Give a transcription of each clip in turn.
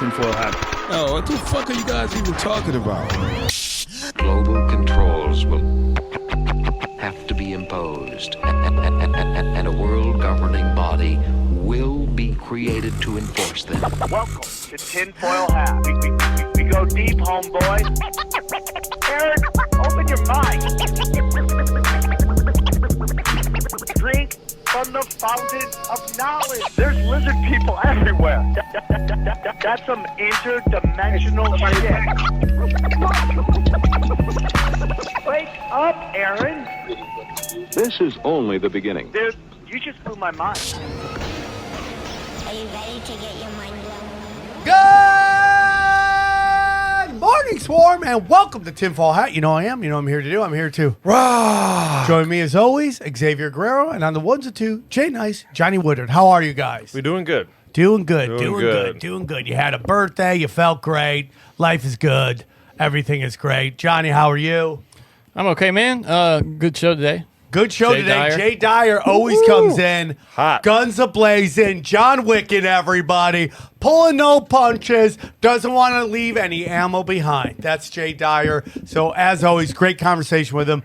tinfoil hat. Oh, what the fuck are you guys even talking about? Global controls will have to be imposed, and a world governing body will be created to enforce them. Welcome to Tinfoil Hat. We go deep, homeboy. Aaron, open your mind. Drink from the fountain of knowledge. There's lizard people everywhere. That's some interdimensional shit. Wake up, Aaron. This is only the beginning. Dude, you just blew my mind. Are you ready to get your mind blown? Good morning, Swarm, and welcome to Tinfoil Hat. You know I am. You know I'm here to do. I'm here to rock. Join me as always, Xavier Guerrero, and on the ones and two, Jay Nice, Johnny Woodard. How are you guys? We're doing good. Doing good. Doing good. You had a birthday. You felt great. Life is good. Everything is great. Johnny, how are you? I'm okay, man. Good show today. Good show Jay today. Dyer. Jay Dyer always comes in. Hot. Guns a-blazing. John Wick everybody. Pulling no punches. Doesn't want to leave any ammo behind. That's Jay Dyer. So, as always, great conversation with him.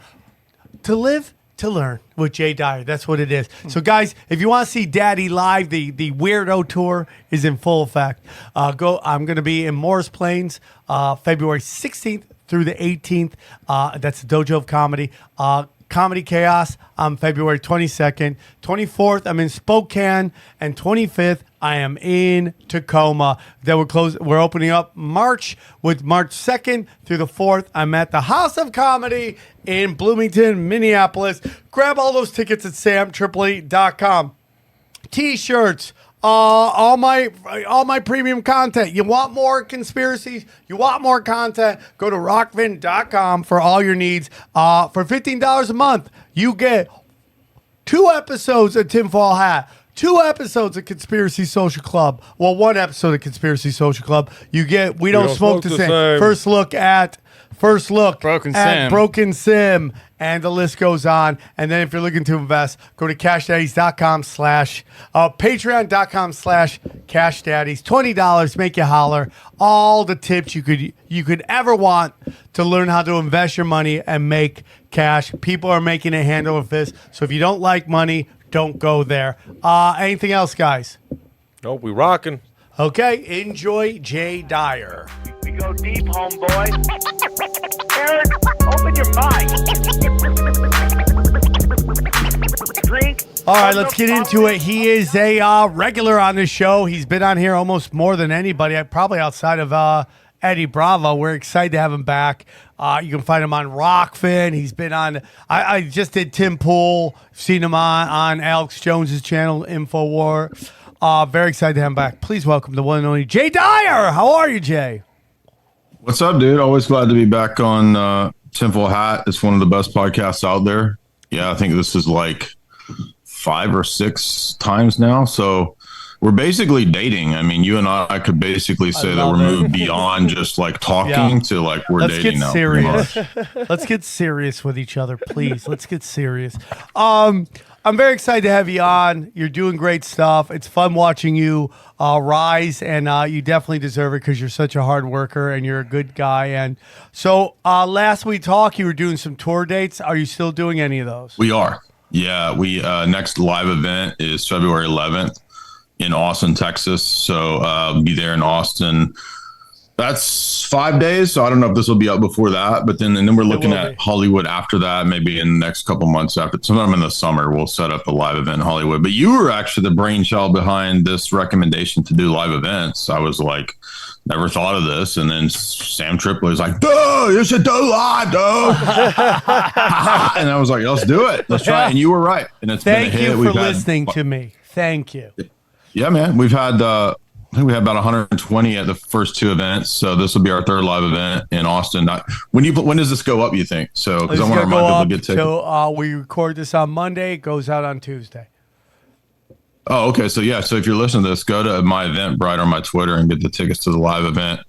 To live, to learn with Jay Dyer. That's what it is. So, guys, if you want to see Daddy live, the Weirdo Tour is in full effect. I'm going to be in Morris Plains February 16th through the 18th. That's the Dojo of Comedy. Comedy Chaos on February 22nd. 24th, I'm in Spokane. And 25th, I am in Tacoma. Then we're opening up March with March 2nd through the 4th. I'm at the House of Comedy in Bloomington, Minneapolis. Grab all those tickets at samtripoli.com. T-shirts. All my premium content. You want more conspiracies? You want more content? Go to rockvin.com for all your needs. For $15 a month, you get 2 episodes of Tinfoil Hat, 2 episodes of Conspiracy Social Club. Well, 1 episode of Conspiracy Social Club. You get We Don't Smoke the Same. First look at Broken Sim, and the list goes on. And then if you're looking to invest, go to patreon.com/cashdaddies. $20, make you holler. All the tips you could ever want to learn how to invest your money and make cash. People are making it hand over fist. So if you don't like money, don't go there. Anything else, guys? Nope, we rocking. Okay, enjoy Jay Dyer. We go deep, homeboy. Aaron, open your mind. Drink. All right, let's get into it. He is a regular on this show. He's been on here almost more than anybody, probably outside of Eddie Bravo. We're excited to have him back. You can find him on Rockfin. He's been on, I just did Tim Pool. Seen him on Alex Jones's channel, InfoWar. Very excited to have him back. Please welcome the one and only Jay Dyer. How are you, Jay? What's up, dude? Always glad to be back on Tinfoil Hat. It's one of the best podcasts out there. Yeah, I think this is like 5 or 6 times now. So we're basically dating. I mean, you and I could basically say that we're moved beyond just like talking to like we're dating now. Let's get serious. Let's get serious with each other, please. Let's get serious. I'm very excited to have you on. You're doing great stuff. It's fun watching you rise, and you definitely deserve it because you're such a hard worker and you're a good guy. And so last we talked, you were doing some tour dates. Are you still doing any of those? We are. Yeah, we next live event is February 11th in Austin, Texas. So be there in Austin. That's 5 days, so I don't know if this will be up before that. But then we're looking at Hollywood after that, maybe in the next couple months after. Sometime in the summer, we'll set up a live event in Hollywood. But you were actually the brainchild behind this recommendation to do live events. I was like, never thought of this. And then Sam Tripoli was like, dude, you should do live, dude. And I was like, let's do it. Let's try it. And you were right. And it's Thank been a hit. you for listening to me. Thank you. Yeah, man. We've had... I think we had about 120 at the first 2 events, so this will be our 3rd live event in Austin. When does this go up? You think? So because I want to remind people to get tickets. So we record this on Monday. It goes out on Tuesday. Oh, okay. So yeah. So if you're listening to this, go to my Eventbrite or my Twitter and get the tickets to the live event.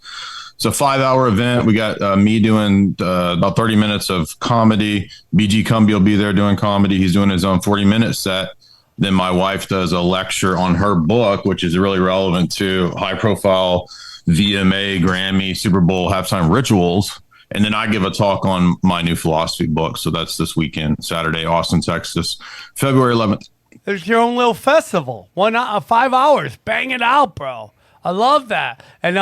It's a 5-hour event. We got me doing about 30 minutes of comedy. BG Cumby will be there doing comedy. He's doing his own 40-minute set. Then my wife does a lecture on her book, which is really relevant to high-profile VMA, Grammy, Super Bowl halftime rituals. And then I give a talk on my new philosophy book. So that's this weekend, Saturday, Austin, Texas, February 11th. There's your own little festival. 5 hours. Bang it out, bro. I love that. And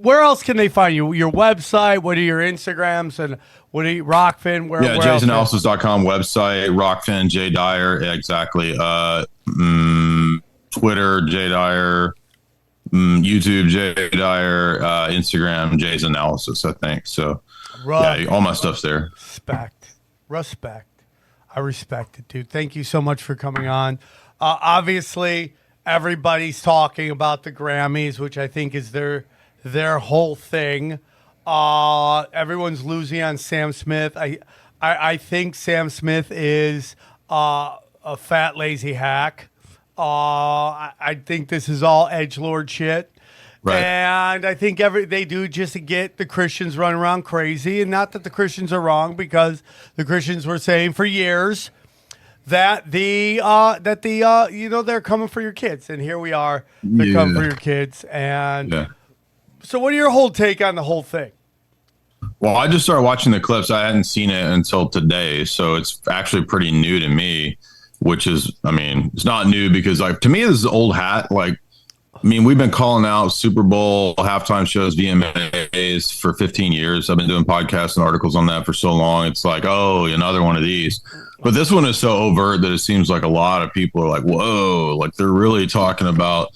where else can they find you? Your website? What are your Instagrams? And what are you, Rockfin? Where jaysanalysis.com website, Rockfin, J Dyer, exactly. Twitter, J Dyer. YouTube, J Dyer, Instagram, Jay's Analysis, I think. So, yeah, all my stuff's there. Respect. I respect it, dude. Thank you so much for coming on. Obviously, everybody's talking about the Grammys, which I think is their whole thing. Everyone's losing on Sam Smith. I think Sam Smith is a fat, lazy hack. I think this is all edgelord shit. Right. And I think they do just to get the Christians running around crazy. And not that the Christians are wrong, because the Christians were saying for years that they're coming for your kids. And here we are. They're coming for your kids. And so what are your whole take on the whole thing? Well, I just started watching the clips. I hadn't seen it until today. So it's actually pretty new to me. Which is, I mean, it's not new because, like, to me, this is old hat. Like, I mean, we've been calling out Super Bowl halftime shows, VMAs for 15 years. I've been doing podcasts and articles on that for so long. It's like, oh, another one of these. But this one is so overt that it seems like a lot of people are like, whoa, like they're really talking about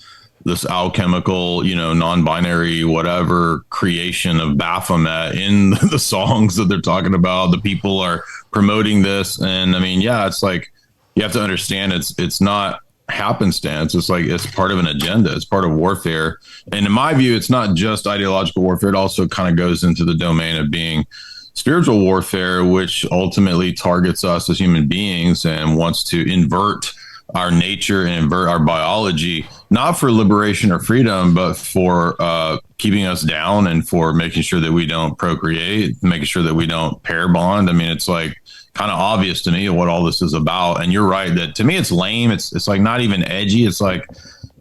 this alchemical, non-binary, whatever creation of Baphomet in the songs that they're talking about. The people are promoting this. And I mean, yeah, it's like, you have to understand it's not happenstance. It's like it's part of an agenda. It's part of warfare. And in my view, it's not just ideological warfare. It also kind of goes into the domain of being spiritual warfare, which ultimately targets us as human beings and wants to invert our nature and invert our biology, not for liberation or freedom, but for keeping us down and for making sure that we don't procreate, making sure that we don't pair bond. I mean, it's like kind of obvious to me what all this is about. And you're right that to me, it's lame. It's like not even edgy. It's like,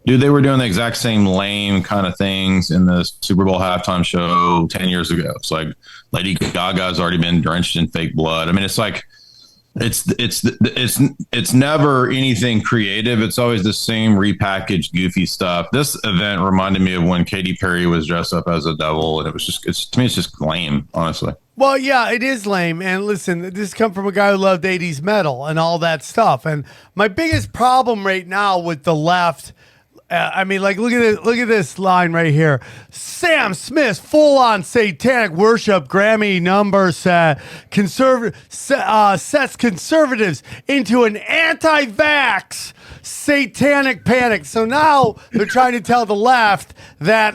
dude, they were doing the exact same lame kind of things in the Super Bowl halftime show 10 years ago. It's like Lady Gaga's already been drenched in fake blood. I mean, it's like, it's never anything creative. It's always the same repackaged goofy stuff. This event reminded me of when Katy Perry was dressed up as a devil, and to me it's just lame, honestly. Well, yeah, it is lame. And listen, this come from a guy who loved 80s metal and all that stuff. And my biggest problem right now with the left, I mean, like, look at this line right here. Sam Smith, full-on satanic worship, Grammy number set, sets conservatives into an anti-vax satanic panic. So now they're trying to tell the left that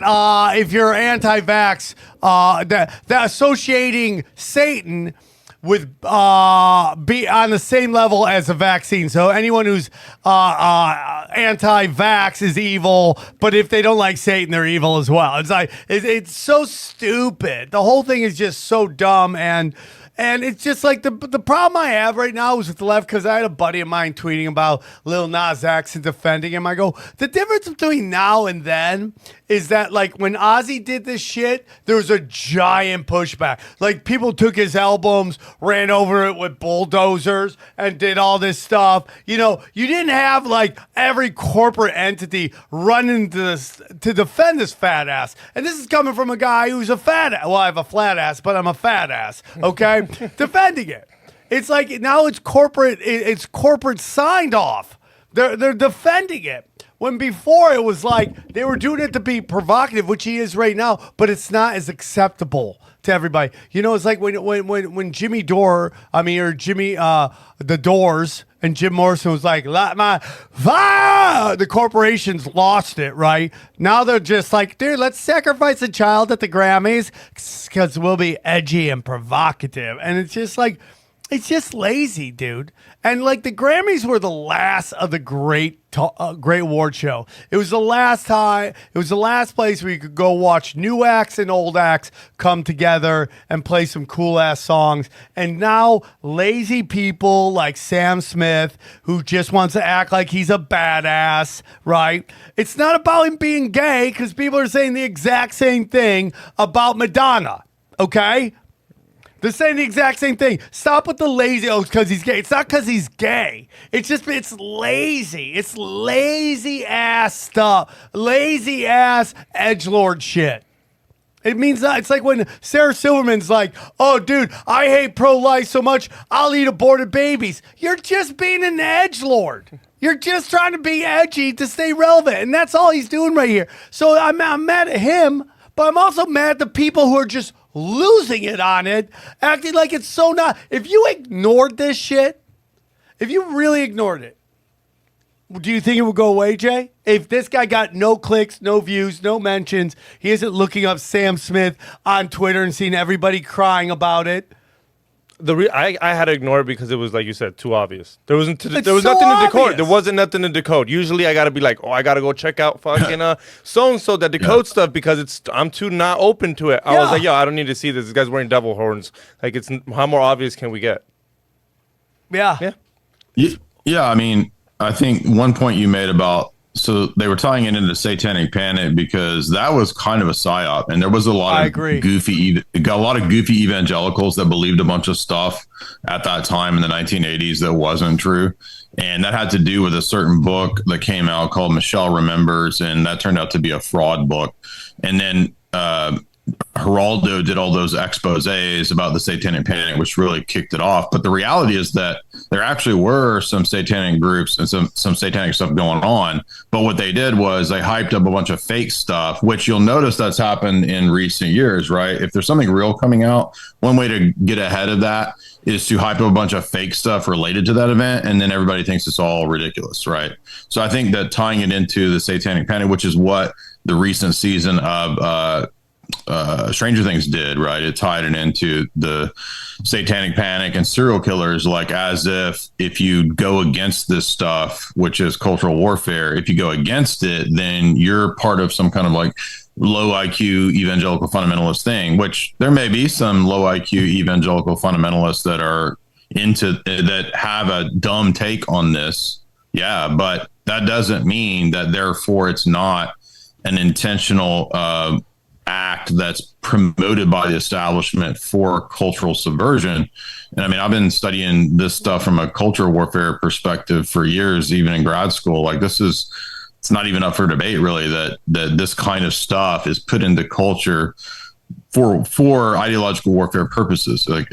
if you're anti-vax, that associating Satan with be on the same level as a vaccine. So anyone who's anti-vax is evil, but if they don't like Satan, they're evil as well. It's like it's so stupid. The whole thing is just so dumb, and it's just like the problem I have right now is with the left, because I had a buddy of mine tweeting about Lil Nas X and defending him. I go, the difference between now and then is that, like, when Ozzy did this shit, there was a giant pushback. Like, people took his albums, ran over it with bulldozers, and did all this stuff. You know, you didn't have, like, every corporate entity running to defend this fat ass. And this is coming from a guy who's a fat ass. Well, I have a flat ass, but I'm a fat ass, okay? Defending it. It's like now it's corporate. It's corporate signed off. They're defending it. When before it was like they were doing it to be provocative, which he is right now, but it's not as acceptable to everybody. You know, it's like when Jimmy Dore, or Jimmy the Doors and Jim Morrison was like, the corporations lost it, right? Now they're just like, dude, let's sacrifice a child at the Grammys because we'll be edgy and provocative. And it's just like, It's just lazy, dude. And like the Grammys were the last of the great award show. It was the last time. It was the last place where you could go watch new acts and old acts come together and play some cool ass songs. And now lazy people like Sam Smith, who just wants to act like he's a badass, right? It's not about him being gay, because people are saying the exact same thing about Madonna. Okay. They're saying the exact same thing. Stop with the lazy, because he's gay. It's not because he's gay. It's lazy. It's lazy ass stuff. Lazy ass edgelord shit. It means that it's like when Sarah Silverman's like, oh, dude, I hate pro-life so much, I'll eat aborted babies. You're just being an edgelord. You're just trying to be edgy to stay relevant. And that's all he's doing right here. So I'm mad at him, but I'm also mad at the people who are just losing it on it, acting like it's so not. If you ignored this shit, if you really ignored it, do you think it would go away, Jay? If this guy got no clicks, no views, no mentions, he isn't looking up Sam Smith on Twitter and seeing everybody crying about it. I had to ignore it because it was, like you said, too obvious. There was nothing to obvious. decode. There wasn't nothing to decode. Usually I got to be like, oh, I got to go check out fucking so-and-so that decode stuff because I'm too not open to it. I was like, yo, I don't need to see this. This guy's wearing devil horns. Like, how more obvious can we get? Yeah. Yeah, I mean, I think one point you made about, so they were tying it into Satanic Panic because that was kind of a psyop, and there was a lot of goofy evangelicals that believed a bunch of stuff at that time in the 1980s that wasn't true, and that had to do with a certain book that came out called Michelle Remembers, and that turned out to be a fraud book. And then Geraldo did all those exposés about the Satanic Panic, which really kicked it off. But the reality is that there actually were some satanic groups and some satanic stuff going on. But what they did was they hyped up a bunch of fake stuff, which you'll notice that's happened in recent years, right? If there's something real coming out, one way to get ahead of that is to hype up a bunch of fake stuff related to that event, and then everybody thinks it's all ridiculous, right? So I think that tying it into the Satanic Panic, which is what the recent season of Stranger Things did, right? It tied it into the Satanic Panic and serial killers, like as if you go against this stuff, which is cultural warfare, if you go against it, then you're part of some kind of like low IQ evangelical fundamentalist thing, which there may be some low IQ evangelical fundamentalists that are that have a dumb take on this. Yeah, but that doesn't mean that therefore it's not an intentional act that's promoted by the establishment for cultural subversion. And I mean, I've been studying this stuff from a culture warfare perspective for years, even in grad school. Like it's not even up for debate really that this kind of stuff is put into culture for ideological warfare purposes. Like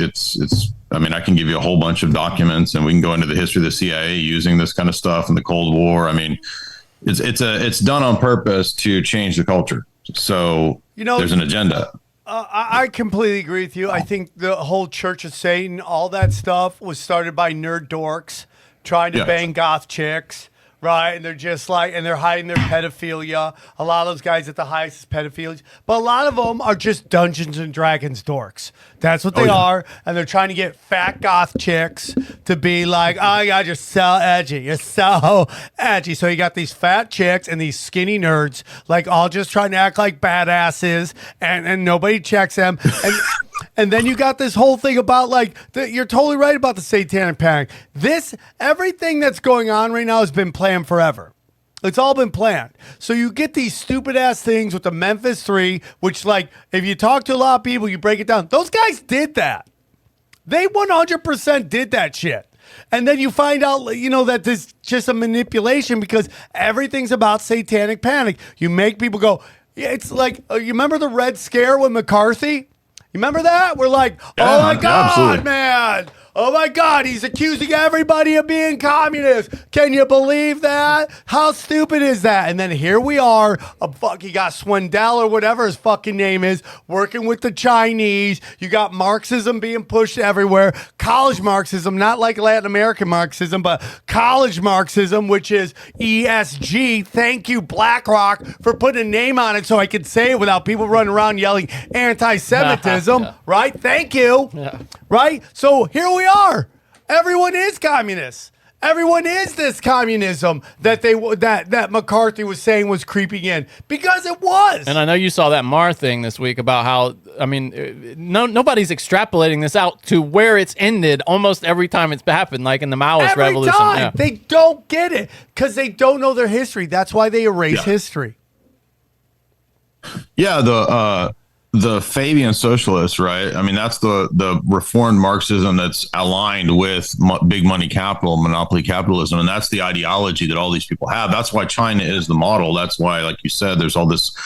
I mean, I can give you a whole bunch of documents and we can go into the history of the CIA using this kind of stuff in the Cold War. I mean, it's done on purpose to change the culture. So there's an agenda. I completely agree with you. I think the whole Church of Satan, all that stuff was started by nerd dorks trying to bang goth chicks, right? And they're just like, and they're hiding their pedophilia. A lot of those guys at the highest is pedophilia. But a lot of them are just Dungeons and Dragons dorks. That's what they are. And they're trying to get fat goth chicks to be like, oh my God, you're so edgy. You're so edgy. So you got these fat chicks and these skinny nerds, like all just trying to act like badasses, and nobody checks them. And then you got this whole thing about like, you're totally right about the Satanic Panic. Everything that's going on right now has been planned forever. It's all been planned. So you get these stupid ass things with the Memphis 3, which like, if you talk to a lot of people, you break it down. Those guys did that. They 100% did that shit. And then you find out, that this is just a manipulation because everything's about Satanic Panic. You make people go, yeah, it's like, you remember the Red Scare with McCarthy? You remember that? We're like, oh my God, man. Oh my God, he's accusing everybody of being communist. Can you believe that? How stupid is that? And then here we are, you got Swindell or whatever his fucking name is, working with the Chinese. You got Marxism being pushed everywhere. College Marxism, not like Latin American Marxism, but college Marxism, which is ESG. Thank you, BlackRock, for putting a name on it so I could say it without people running around yelling anti-Semitism, right? Thank you. Yeah. Right? So here we we are. Everyone is communist. Everyone is this communism that McCarthy was saying was creeping in, because it was. And I know you saw that Marr thing this week about how, I mean, nobody's extrapolating this out to where it's ended almost every time it's happened, like in the Maoist revolution. Time. Yeah. They don't get it because they don't know their history. That's why they erase history. Yeah, the Fabian socialists, right? I mean, that's the reformed Marxism that's aligned with big money capital, monopoly capitalism, and that's the ideology that all these people have. That's why China is the model. That's why, like you said, there's all this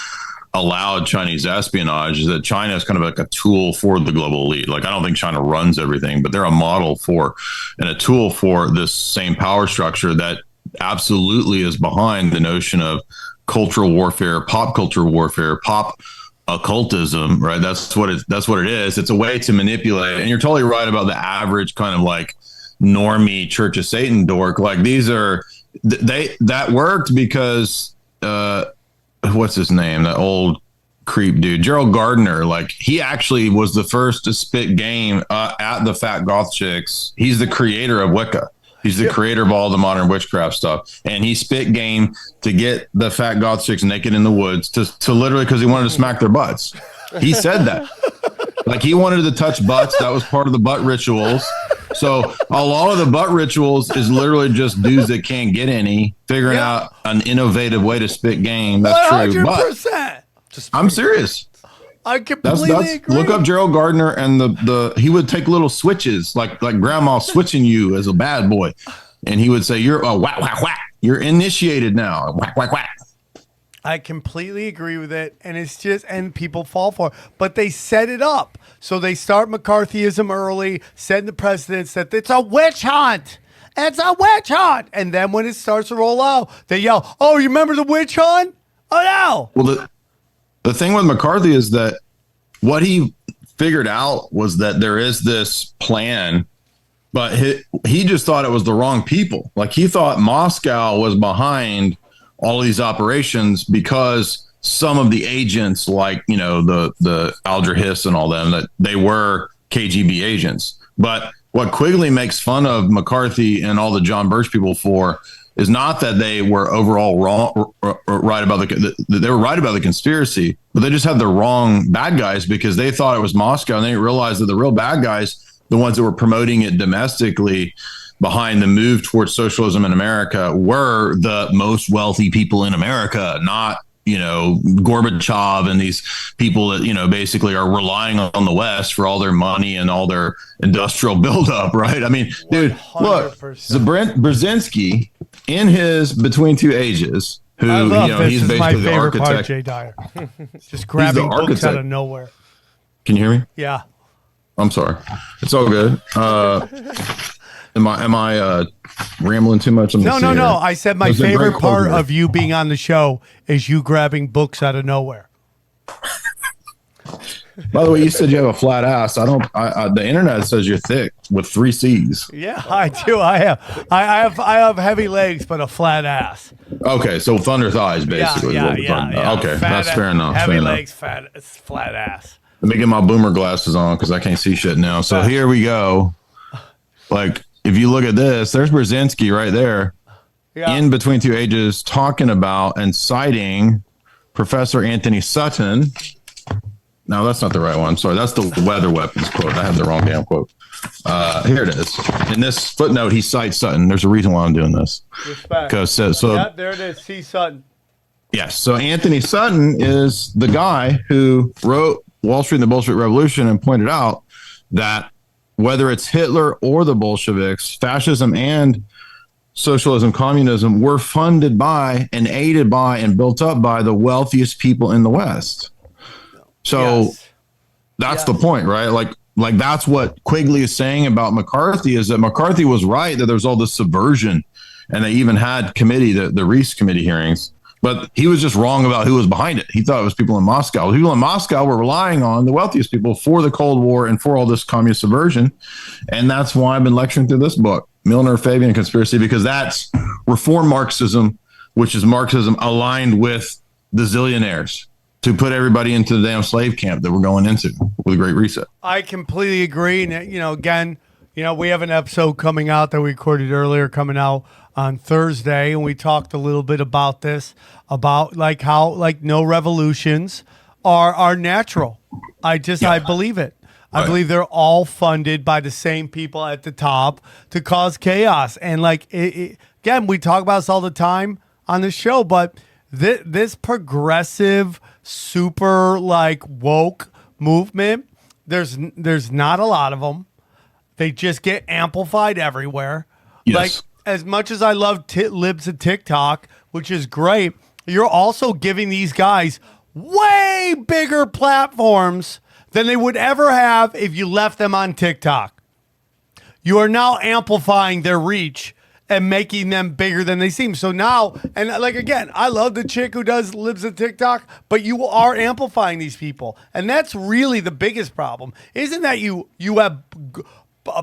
allowed Chinese espionage, is that China is kind of like a tool for the global elite. Like, I don't think China runs everything, but they're a model for and a tool for this same power structure that absolutely is behind the notion of cultural warfare, pop culture warfare, pop occultism, right? That's what it is. It's a way to manipulate. And you're totally right about the average kind of like normie Church of Satan dork. Like, these are that worked because what's his name? That old creep dude, Gerald Gardner. Like, he actually was the first to spit game at the fat goth chicks. He's the creator of Wicca. He's the creator of all the modern witchcraft stuff. And he spit game to get the fat goth chicks naked in the woods to literally, because he wanted to smack their butts. He said that. Like, he wanted to touch butts. That was part of the butt rituals. So a lot of the butt rituals is literally just dudes that can't get any figuring out an innovative way to spit game. That's 100%. True. But I'm serious. I completely agree. Look up Gerald Gardner, and he would take little switches, like grandma switching you as a bad boy, and he would say, "You're a whack whack whack. You're initiated now. Whack whack whack." I completely agree with it, and it's just, and people fall for it, but they set it up. So they start McCarthyism early, setting the precedence that it's a witch hunt. It's a witch hunt, and then when it starts to roll out, they yell, "Oh, you remember the witch hunt? Oh no!" Well, the thing with McCarthy is that what he figured out was that there is this plan, but he just thought it was the wrong people. Like, he thought Moscow was behind all of these operations because some of the agents, like, you know, the Alger Hiss and all them, that they were KGB agents. But what Quigley makes fun of McCarthy and all the John Birch people for is not that they were overall wrong or right about they were right about the conspiracy, but they just had the wrong bad guys because they thought it was Moscow, and they didn't realize that the real bad guys, the ones that were promoting it domestically behind the move towards socialism in America, were the most wealthy people in America, not, you know, Gorbachev and these people that, you know, basically are relying on the West for all their money and all their industrial buildup, right? I mean, dude, 100%. Look, Brzezinski in his Between Two Ages, who, you know, he's basically the architect. Part, Jay Dyer. Just grabbing books out of nowhere. Can you hear me? Yeah. I'm sorry. It's all good. Am I rambling too much? No. I said my favorite part of you being on the show is you grabbing books out of nowhere. By the way, you said you have a flat ass. The internet says you're thick with 3 C's. Yeah, I do. I have heavy legs, but a flat ass. Okay, so thunder thighs, basically. Yeah. Okay, that's fair enough. Heavy legs, flat ass. Let me get my boomer glasses on because I can't see shit now. So here we go. Like, if you look at this, there's Brzezinski right there in Between Two Ages talking about and citing Professor Anthony Sutton. No, that's not the right one. Sorry, that's the weather weapons quote. I have the wrong damn quote. Here it is. In this footnote, he cites Sutton. There's a reason why I'm doing this. Respect. So there it is. See Sutton. Yes. So Anthony Sutton is the guy who wrote Wall Street and the Bolshevik Revolution and pointed out that whether it's Hitler or the Bolsheviks, fascism and socialism, communism were funded by and aided by and built up by the wealthiest people in the West. So that's the point, right? Like that's what Quigley is saying about McCarthy, is that McCarthy was right that there's all this subversion, and they even had the Reese committee hearings, but he was just wrong about who was behind it. He thought it was people in Moscow. People in Moscow were relying on the wealthiest people for the Cold War and for all this communist subversion. And that's why I've been lecturing through this book, Milner, Fabian Conspiracy, because that's reform Marxism, which is Marxism aligned with the zillionaires to put everybody into the damn slave camp that we're going into with the Great Reset. I completely agree. And, again, You know, we have an episode coming out that we recorded earlier coming out on Thursday, and we talked a little bit about this, about like how like no revolutions are natural. I believe it. I believe they're all funded by the same people at the top to cause chaos. And like, again, we talk about this all the time on the show, but this progressive, super like woke movement, there's not a lot of them. They just get amplified everywhere. Yes. Like, as much as I love libs of TikTok, which is great, you're also giving these guys way bigger platforms than they would ever have if you left them on TikTok. You are now amplifying their reach and making them bigger than they seem. So now, and like, again, I love the chick who does libs of TikTok, but you are amplifying these people. And that's really the biggest problem. Isn't that you have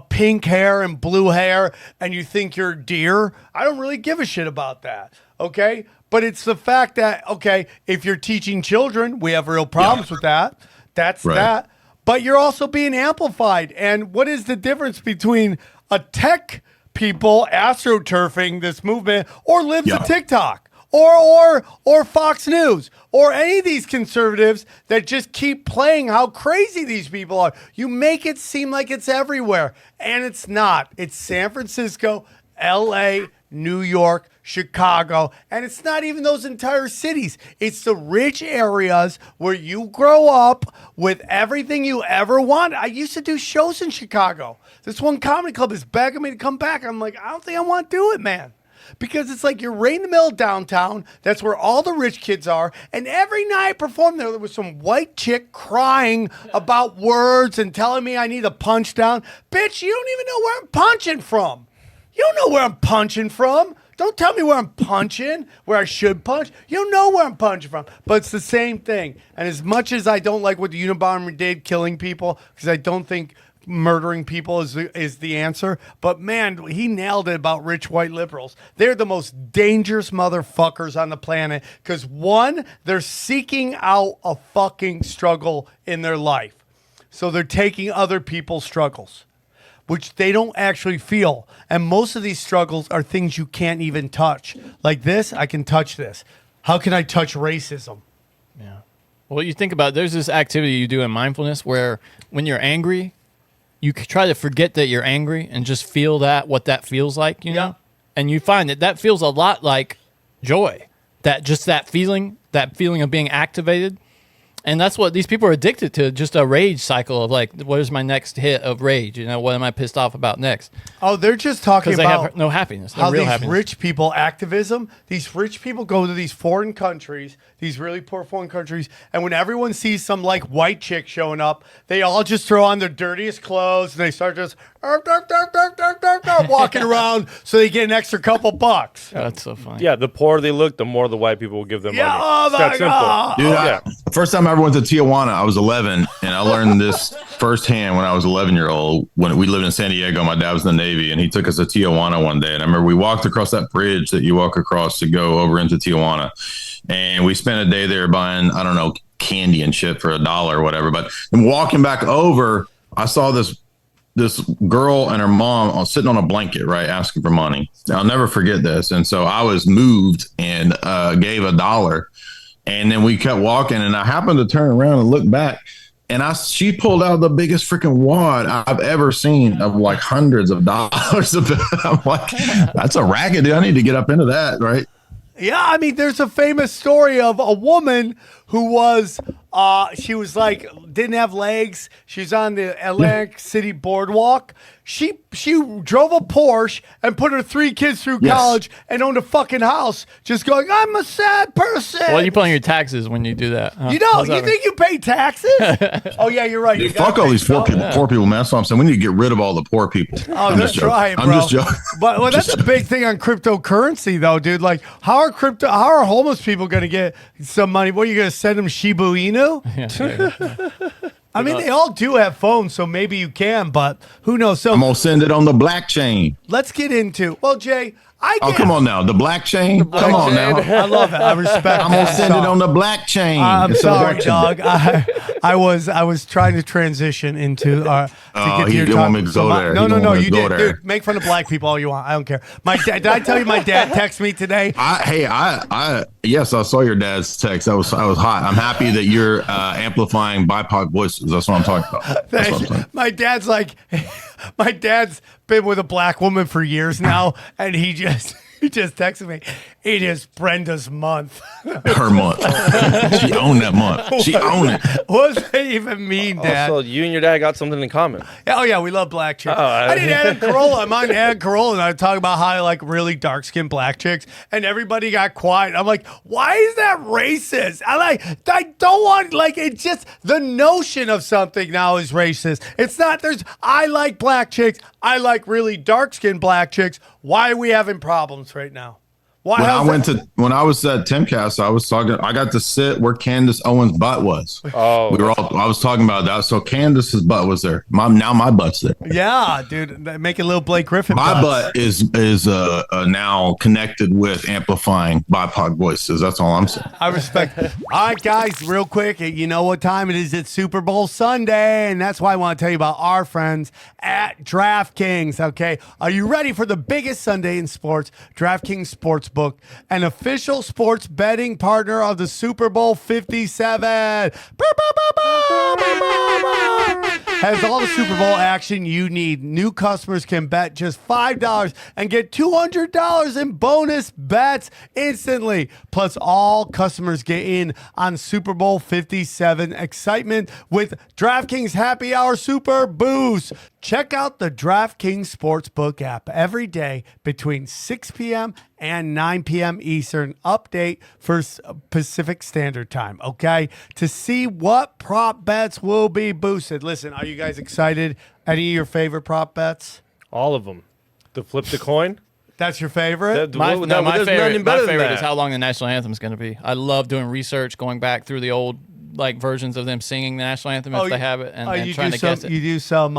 pink hair and blue hair and you think you're a deer? I don't really give a shit about that. Okay. But it's the fact that, okay, if you're teaching children, we have real problems with that. That's that. But you're also being amplified. And what is the difference between a tech people astroturfing this movement or libs of TikTok or Fox News or any of these conservatives that just keep playing how crazy these people are? You make it seem like it's everywhere, and it's not. It's San Francisco, LA, New York, Chicago, and it's not even those entire cities. It's the rich areas where you grow up with everything you ever want. I used to do shows in Chicago. This one comedy club is begging me to come back. I'm like, I don't think I want to do it, man. Because it's like you're right in the middle of downtown. That's where all the rich kids are. And every night I performed there was some white chick crying about words and telling me I need a punch down. Bitch, you don't even know where I'm punching from. You don't know where I'm punching from. Don't tell me where I'm punching, where I should punch. You don't know where I'm punching from. But it's the same thing. And as much as I don't like what the Unabomber did, killing people, because I don't think murdering people is the answer. But man, he nailed it about rich white liberals. They're the most dangerous motherfuckers on the planet because, one, they're seeking out a fucking struggle in their life. So they're taking other people's struggles, which they don't actually feel. And most of these struggles are things you can't even touch. Like this, I can touch this. How can I touch racism? Yeah. Well, you think about it, there's this activity you do in mindfulness where when you're angry, you try to forget that you're angry and just feel what that feels like, you know? And you find that feels a lot like joy. That feeling of being activated. And that's what these people are addicted to, just a rage cycle of like, where's my next hit of rage? You know, what am I pissed off about next? Oh, they're just talking about because they have no happiness, no real happiness. Rich people activism, these rich people go to these foreign countries, these really poor foreign countries, and when everyone sees some like white chick showing up, they all just throw on their dirtiest clothes and they start just walking around so they get an extra couple bucks. Oh, that's so funny. Yeah, the poorer they look, the more the white people will give them money. Oh It's my that God. simple. Dude, first time I ever went to Tijuana, I was 11, and I learned this firsthand when I was 11-year-old. When we lived in San Diego, my dad was in the Navy, and he took us to Tijuana one day. And I remember we walked across that bridge that you walk across to go over into Tijuana, and we spent a day there buying, I don't know, candy and shit for $1 or whatever. But then walking back over, I saw this girl and her mom sitting on a blanket, right, asking for money. I'll never forget this. And so I was moved and gave $1. And then we kept walking, and I happened to turn around and look back, and she pulled out the biggest freaking wad I've ever seen of like hundreds of dollars. I'm like, that's a racket, dude. I need to get up into that, right? Yeah, I mean, there's a famous story of a woman who was, she was like, didn't have legs. She's on the Atlantic City boardwalk. She drove a Porsche and put her 3 kids through college and owned a fucking house, just going, I'm a sad person. Well, you put on your taxes when you do that. Huh? You know, you think you pay taxes? Oh, yeah, you're right. Dude, fuck all these poor people, man. That's what I'm saying. We need to get rid of all the poor people. Oh, that's right, bro. I'm just joking. But well, that's a big thing on cryptocurrency, though, dude. Like, how are homeless people going to get some money? What, are you going to send them Shiba Inu? I mean, they all do have phones, so maybe you can, but who knows? So I'm going to send it on the blockchain. let's get into, well, Jay, Come on now, the black chain. Come on now. I love it. I respect. I'm gonna send it on the black chain. I'm It's a sorry, white dog. I was trying to transition into to get to you your didn't want me to so go my- there. No, You no, didn't no. want me You to go did, there. dude. Make fun of black people all you want. I don't care. My dad. Did I tell you my dad texted me today? Yes, I saw your dad's text. I was hot. I'm happy that you're amplifying BIPOC voices. That's what I'm talking about. That's what I'm saying. My dad's like, my dad's been with a black woman for years now, and he just texted me. It is Brenda's month. Her month. She owned that month. She owned it. What does that even mean, Dad? Also, you and your dad got something in common. Oh yeah, we love black chicks. Oh, I did Adam Carolla. I'm on Adam Carolla, and I talk about how I like really dark skinned black chicks, and everybody got quiet. I'm like, why is that racist? I don't want it's just the notion of something now is racist. It's not. I like black chicks. I like really dark skinned black chicks. Why are we having problems right now? Why? When I was at Timcast, I got to sit where Candace Owens' butt was. Oh, I was talking about that. So Candace's butt was there. Now my butt's there. Yeah, dude, making little Blake Griffin. My butts. butt is now connected with amplifying BIPOC voices. That's all I'm saying. I respect. All right, guys, real quick. You know what time it is? It's Super Bowl Sunday, and that's why I want to tell you about our friends at DraftKings. Okay, are you ready for the biggest Sunday in sports? DraftKings Sportsbook, an official sports betting partner of the Super Bowl 57. Has all the Super Bowl action you need. New customers can bet just $5 and get $200 in bonus bets instantly. Plus, all customers get in on Super Bowl 57 excitement with DraftKings Happy Hour Super Boost. Check out the DraftKings Sportsbook app every day between 6 p.m. and 9 p.m. Eastern. Update for Pacific Standard Time, okay? To see what prop bets will be boosted. Listen, are you guys excited? Any of your favorite prop bets? all of them. The flip the coin. That's your favorite? My there's favorite nothing better than that. is how long the national anthem is going to be. I love doing research, going back through the old versions of them singing the national anthem if they have it, and trying to guess it. You do some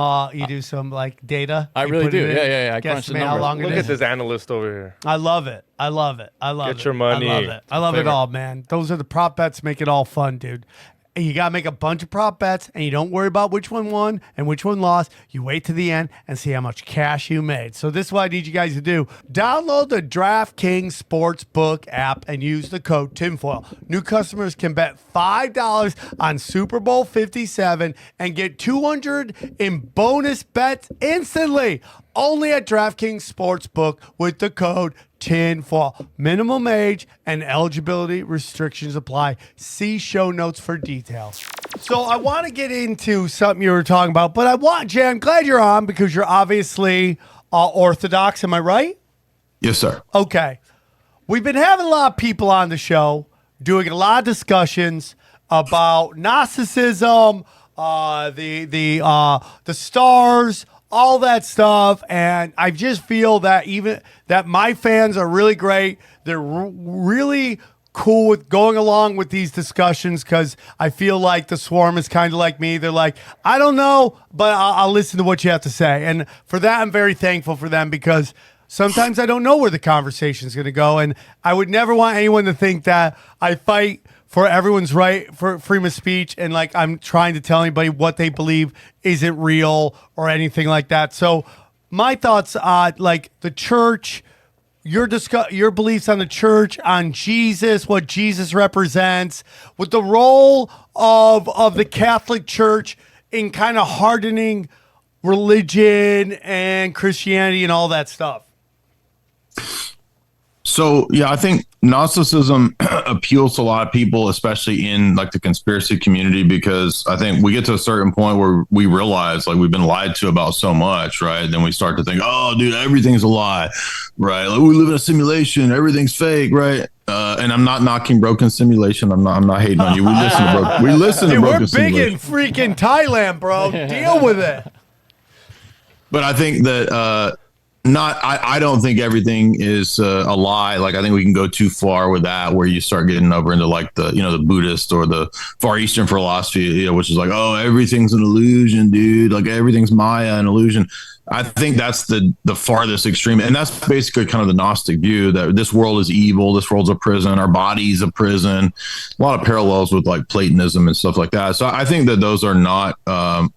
like data. I really do. Yeah. I crunch the Guesstimate how numbers. long it Look is. at this analyst over here. I love it. I love it. Get your money. I love it Favorite. all, man. Those are the prop bets. Make it all fun, dude. And you got to make a bunch of prop bets, and you don't worry about which one won and which one lost. You wait to the end and see how much cash you made. So this is what I need you guys to do. Download the DraftKings Sportsbook app and use the code TINFOIL. New customers can bet $5 on Super Bowl 57 and get $200 in bonus bets instantly. Only at DraftKings Sportsbook with the code TINFOIL. Minimum age and eligibility restrictions apply. See show notes for details. So I want to get into something you were talking about, but Jay, I'm glad you're on because you're obviously Orthodox. Am I right? Yes, sir. Okay. We've been having a lot of people on the show doing a lot of discussions about Gnosticism, the stars, all that stuff, and I just feel that that my fans are really great. They're really cool with going along with these discussions because I feel like the swarm is kind of like me. They're like, I don't know, but I'll listen to what you have to say. And for that, I'm very thankful for them because sometimes I don't know where the conversation is going to go, and I would never want anyone to think that I fight for everyone's right for freedom of speech and like I'm trying to tell anybody what they believe isn't real or anything like that. So my thoughts on like the church, your beliefs on the church, on Jesus, what Jesus represents, with the role of the Catholic Church in kind of hardening religion and Christianity and all that stuff. So, yeah, I think Gnosticism appeals to a lot of people, especially in like the conspiracy community, because I think we get to a certain point where we realize like we've been lied to about so much, right? Then we start to think, oh, dude, everything's a lie, right? Like we live in a simulation, everything's fake, right? And I'm not knocking broken simulation. I'm not hating on you. We listen to broken we're big simulation. in freaking Thailand, bro. Deal with it. But I think that I don't think everything is a lie. Like I think we can go too far with that, where you start getting over into like the Buddhist or the Far Eastern philosophy, which is like, oh, everything's an illusion, dude. Like everything's Maya, an illusion. I think that's the farthest extreme. And that's basically kind of the Gnostic view that this world is evil. This world's a prison. Our body's a prison. A lot of parallels with like Platonism and stuff like that. So I think that those are not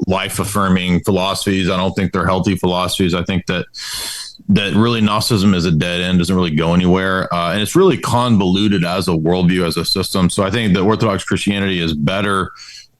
life affirming philosophies. I don't think they're healthy philosophies. I think that really Gnosticism is a dead end, doesn't really go anywhere. And it's really convoluted as a worldview, as a system. So I think that Orthodox Christianity is better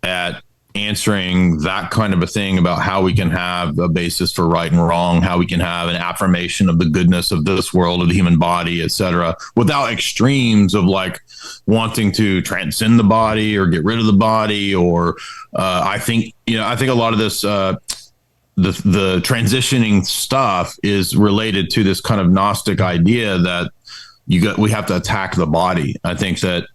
at answering that kind of a thing about how we can have a basis for right and wrong, how we can have an affirmation of the goodness of this world, of the human body, etc., without extremes of like wanting to transcend the body or get rid of the body. Or I think a lot of this the transitioning stuff is related to this kind of Gnostic idea that we have to attack the body. I think that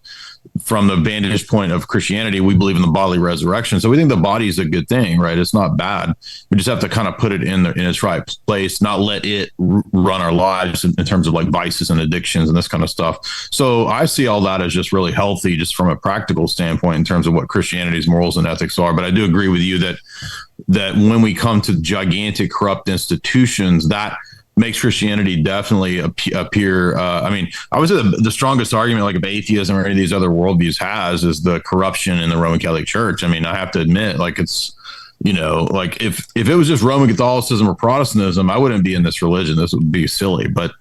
from the vantage point of Christianity, we believe in the bodily resurrection. So we think the body is a good thing, right? It's not bad. We just have to kind of put it in its right place, not let it run our lives in terms of like vices and addictions and this kind of stuff. So I see all that as just really healthy, just from a practical standpoint in terms of what Christianity's morals and ethics are. But I do agree with you that when we come to gigantic corrupt institutions, that makes Christianity definitely appear. I would say the strongest argument, like if atheism or any of these other worldviews has, is the corruption in the Roman Catholic Church. I mean, I have to admit, like it's, like if it was just Roman Catholicism or Protestantism, I wouldn't be in this religion. This would be silly. But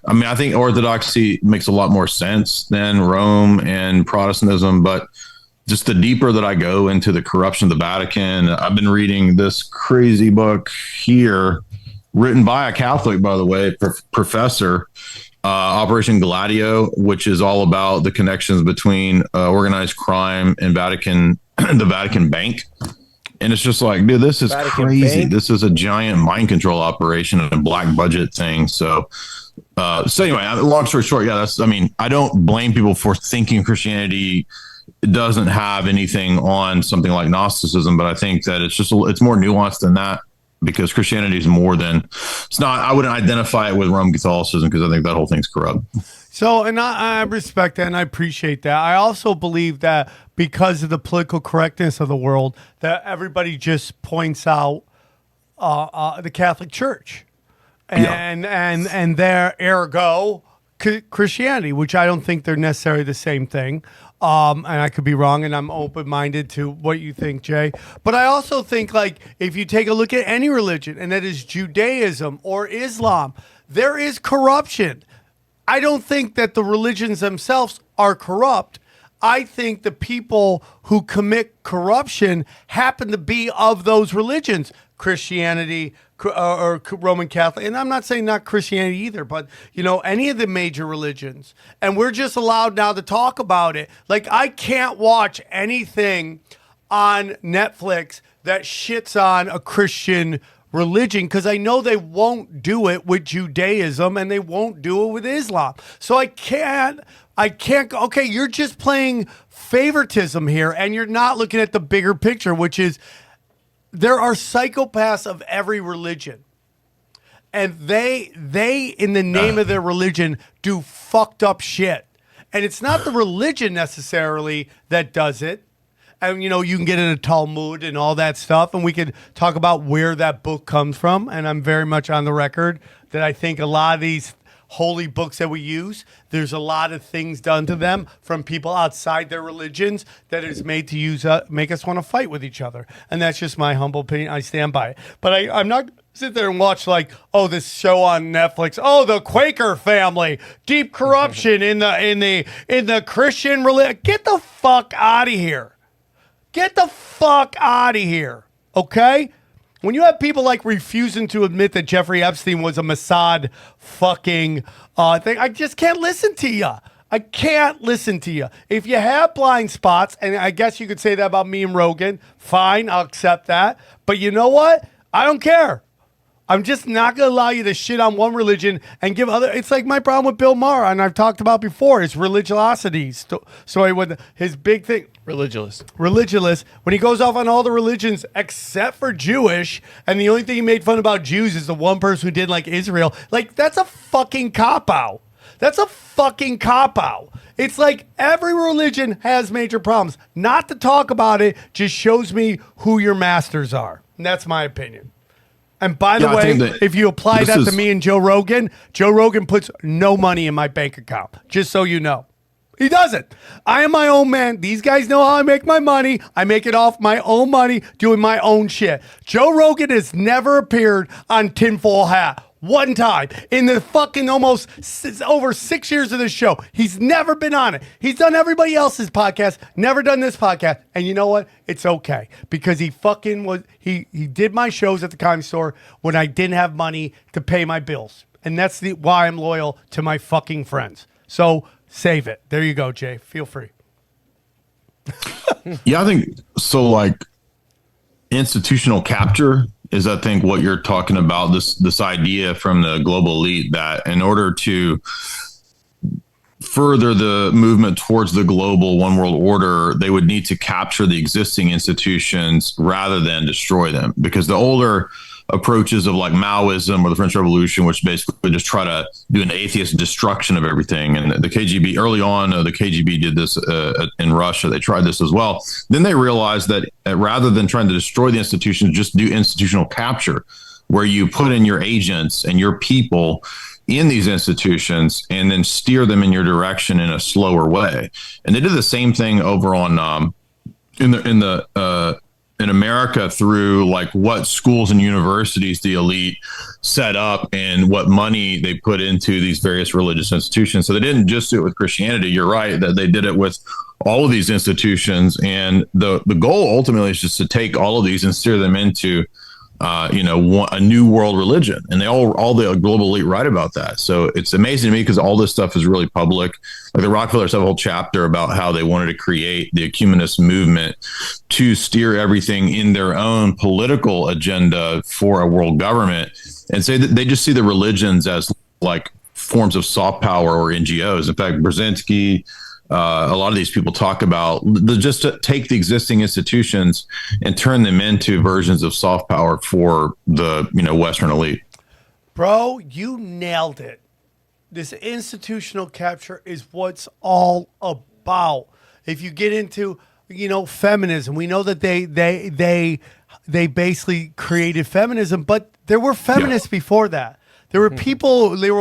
I mean, I think Orthodoxy makes a lot more sense than Rome and Protestantism. But just the deeper that I go into the corruption of the Vatican, I've been reading this crazy book here, written by a Catholic, by the way, professor, Operation Gladio, which is all about the connections between organized crime and the Vatican Bank. And it's just like, dude, this is Vatican crazy. Bank? This is a giant mind control operation and a black budget thing. So anyway, long story short, I don't blame people for thinking Christianity doesn't have anything on something like Gnosticism, but I think that it's more nuanced than that. Because Christianity is more than it's not. I wouldn't identify it with Roman Catholicism because I think that whole thing's corrupt. So, and I respect that and I appreciate that. I also believe that because of the political correctness of the world, that everybody just points out the Catholic Church and their ergo Christianity, which I don't think they're necessarily the same thing. And I could be wrong, and I'm open-minded to what you think, Jay. But I also think, like, if you take a look at any religion, and that is Judaism or Islam, there is corruption. I don't think that the religions themselves are corrupt. I think the people who commit corruption happen to be of those religions, Christianity or Roman Catholic. And I'm not saying not Christianity either, but, any of the major religions. And we're just allowed now to talk about it. Like, I can't watch anything on Netflix that shits on a Christian religion because I know they won't do it with Judaism and they won't do it with Islam. So I can't, okay, you're just playing favoritism here and you're not looking at the bigger picture, which is there are psychopaths of every religion. And they in the name of their religion do fucked up shit. And it's not the religion necessarily that does it. And, you can get in a Talmud and all that stuff, and we could talk about where that book comes from. And I'm very much on the record that I think a lot of these holy books that we use, there's a lot of things done to them from people outside their religions that is made to make us want to fight with each other. And that's just my humble opinion. I stand by it. But I'm not sit there and watch like, this show on Netflix. Oh, the Quaker family, deep corruption in the Christian religion. Get the fuck out of here. Get the fuck out of here, okay? When you have people like refusing to admit that Jeffrey Epstein was a Mossad fucking thing, I just can't listen to you. I can't listen to you. If you have blind spots, and I guess you could say that about me and Rogan, fine, I'll accept that. But you know what? I don't care. I'm just not going to allow you to shit on one religion and give other. It's like my problem with Bill Maher, and I've talked about before, his religiosity. So with his big thing. Religious. When he goes off on all the religions except for Jewish, and the only thing he made fun about Jews is the one person who did like Israel. Like, that's a fucking cop-out. It's like every religion has major problems. Not to talk about it just shows me who your masters are. And that's my opinion. And by the Yeah, I way, think that if you apply this that to is- me and Joe Rogan puts no money in my bank account, just so you know. He doesn't. I am my own man. These guys know how I make my money. I make it off my own money, doing my own shit. Joe Rogan has never appeared on Tinfoil Hat. One time in the fucking almost over 6 years of this show. He's never been on it. He's done everybody else's podcast, never done this podcast. And you know what? It's okay because he fucking was, he did my shows at the Comedy Store when I didn't have money to pay my bills. And that's why I'm loyal to my fucking friends. So save it. There you go, Jay. Feel free. Yeah, I think so. Like institutional capture is, I think, what you're talking about. This idea from the global elite that in order to further the movement towards the global one world order, they would need to capture the existing institutions rather than destroy them. Because the older approaches of like Maoism or the French Revolution, which basically just try to do an atheist destruction of everything. And the KGB early on, the KGB did this in Russia. They tried this as well. Then they realized that rather than trying to destroy the institutions, just do institutional capture, where you put in your agents and your people in these institutions and then steer them in your direction in a slower way. And they did the same thing over on in America through like what schools and universities the elite set up and what money they put into these various religious institutions. So they didn't just do it with Christianity. You're right that they did it with all of these institutions. And the goal ultimately is just to take all of these and steer them into a new world religion. And they all the global elite write about that. So it's amazing to me because all this stuff is really public. Like the Rockefellers have a whole chapter about how they wanted to create the ecumenist movement to steer everything in their own political agenda for a world government, and say that they just see the religions as like forms of soft power or NGOs. In fact, Brzezinski, a lot of these people talk about just to take the existing institutions and turn them into versions of soft power for the Western elite. Bro, you nailed it. This institutional capture is what's all about. If you get into feminism, we know that they basically created feminism, but there were feminists before that. There were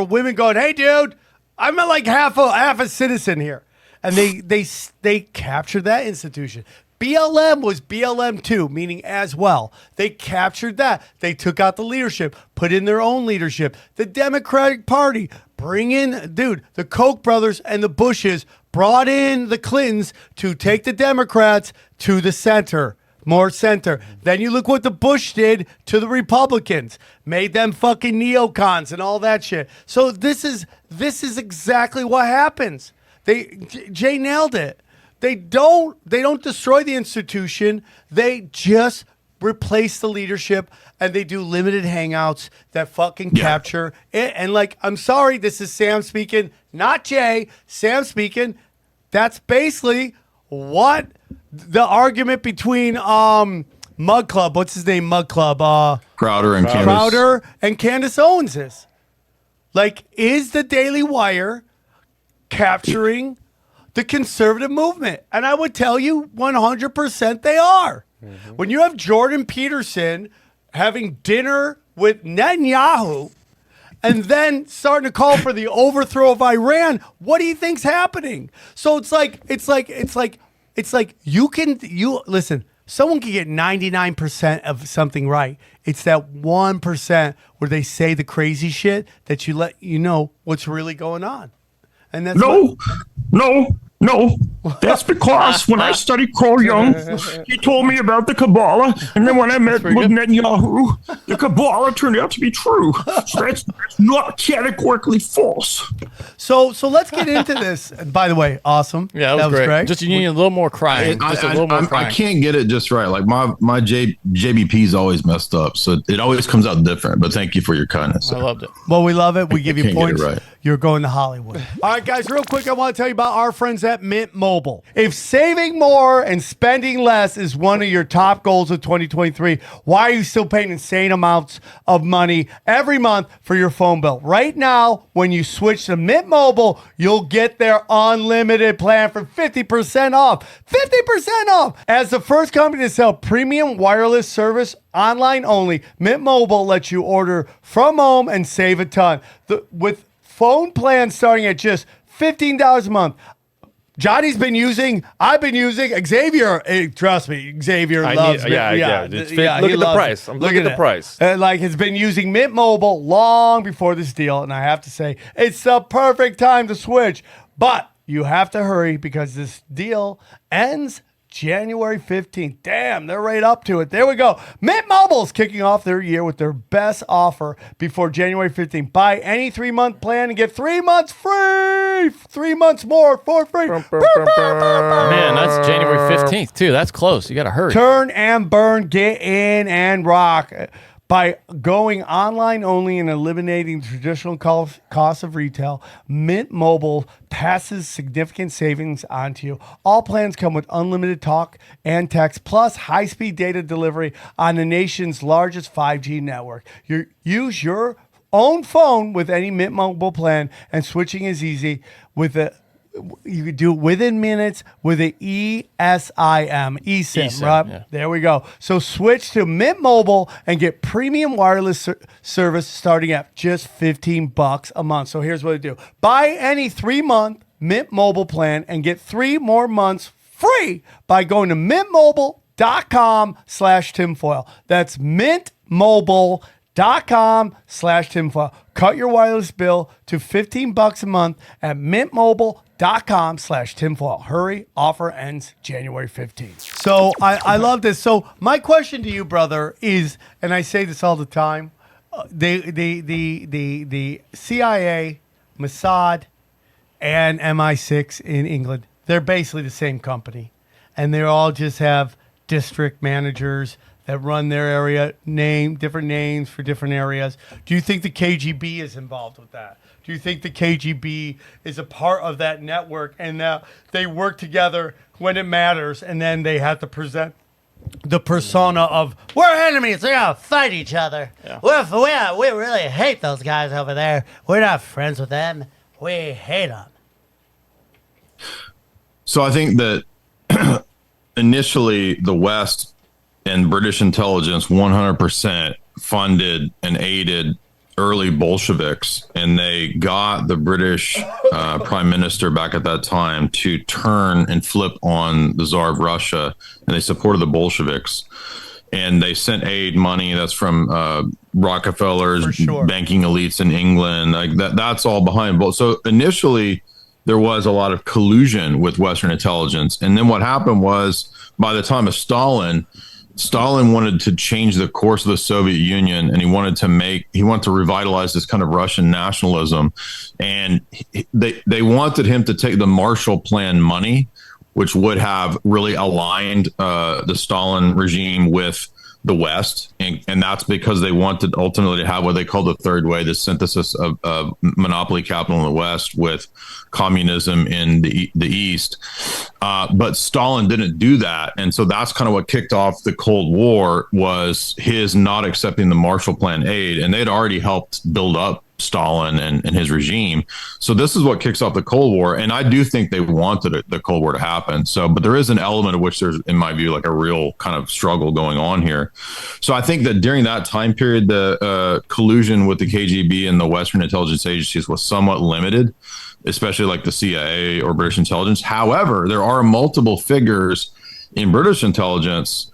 women going, "Hey, dude, I'm like half a citizen here." And they captured that institution. BLM was BLM too, meaning as well. They captured that. They took out the leadership, put in their own leadership. The Democratic Party, the Koch brothers and the Bushes brought in the Clintons to take the Democrats to the center, more center. Then you look what the Bush did to the Republicans, made them fucking neocons and all that shit. So this is exactly what happens. Jay nailed it. They don't destroy the institution. They just replace the leadership, and they do limited hangouts that fucking capture it. And like, I'm sorry, this is Sam speaking, not Jay. Sam speaking. That's basically what the argument between Mug Club, what's his name, Mug Club, Crowder and Candace Owens is. Like, is the Daily Wire capturing the conservative movement? And I would tell you 100% they are. Mm-hmm. When you have Jordan Peterson having dinner with Netanyahu and then starting to call for the overthrow of Iran, what do you think's happening? So it's like you listen, someone can get 99% of something right. It's that 1% where they say the crazy shit that you let you know what's really going on. And that's No, that's because when I studied Carl Jung, he told me about the Kabbalah, and then when I met with Netanyahu, the Kabbalah turned out to be true. So that's not categorically false. So let's get into this. And by the way, awesome. Yeah, that was great. Just you need a little more crying. I can't get it just right. Like my JBP's always messed up, so it always comes out different. But thank you for your kindness. I loved it. Well, we love it. We give you points. Right. You're going to Hollywood. All right, guys, real quick, I want to tell you about our friends at Mint Mobile. Mobile. If saving more and spending less is one of your top goals of 2023, why are you still paying insane amounts of money every month for your phone bill? Right now, when you switch to Mint Mobile, you'll get their unlimited plan for 50% off. 50% off! As the first company to sell premium wireless service online only, Mint Mobile lets you order from home and save a ton. With phone plans starting at just $15 a month. I've been using, Xavier, trust me, Xavier loves me. Look at the price. I'm looking at the price. Has been using Mint Mobile long before this deal, and I have to say, it's the perfect time to switch. But you have to hurry because this deal ends January 15th. Damn, they're right up to it. There we go. Mint Mobile's kicking off their year with their best offer before January 15th. Buy any 3-month plan and get 3 months free. 3 months more for free. Man, that's January 15th, too. That's close. You got to hurry. Turn and burn, get in and rock. By going online only and eliminating the traditional cost of retail, Mint Mobile passes significant savings onto you. All plans come with unlimited talk and text, plus high-speed data delivery on the nation's largest 5G network. Use your own phone with any Mint Mobile plan, and switching is easy you could do it within minutes with an eSIM, right? Yeah. There we go. So switch to Mint Mobile and get premium wireless service starting at just $15 a month. So here's what to do. Buy any 3-month Mint Mobile plan and get 3 more months free by going to mintmobile.com/tinfoil. That's mintmobile.com/tinfoil. Cut your wireless bill to $15 a month at mintmobile.com/tinfoil. Hurry, offer ends January 15th. So I love this. So my question to you, brother, is, and I say this all the time, the CIA, Mossad, and MI6 in England, they're basically the same company. And they all just have district managers that run their area, different names for different areas. Do you think the KGB is involved with that? Do you think the KGB is a part of that network and they work together when it matters, and then they have to present the persona of, we're enemies, we're going to fight each other. Yeah. We really hate those guys over there. We're not friends with them. We hate them. So I think that initially the West and British intelligence 100% funded and aided early Bolsheviks, and they got the British prime minister back at that time to turn and flip on the Tsar of Russia, and they supported the Bolsheviks. And they sent aid money that's from Rockefeller's banking elites in England. Like that's all behind both. So initially there was a lot of collusion with Western intelligence. And then what happened was, by the time of Stalin wanted to change the course of the Soviet Union, and he wanted to revitalize this kind of Russian nationalism. And they wanted him to take the Marshall Plan money, which would have really aligned the Stalin regime with the West. And that's because they wanted ultimately to have what they call the third way, the synthesis of monopoly capital in the West with communism in the East. But Stalin didn't do that. And so that's kind of what kicked off the Cold War, was his not accepting the Marshall Plan aid. And they'd already helped build up Stalin and his regime. So this is what kicks off the Cold War. And I do think they wanted the Cold War to happen. So, but there is an element of which there's, in my view, like a real kind of struggle going on here. So I think that during that time period, the collusion with the KGB and the Western intelligence agencies was somewhat limited, especially like the CIA or British intelligence. However, there are multiple figures in British intelligence,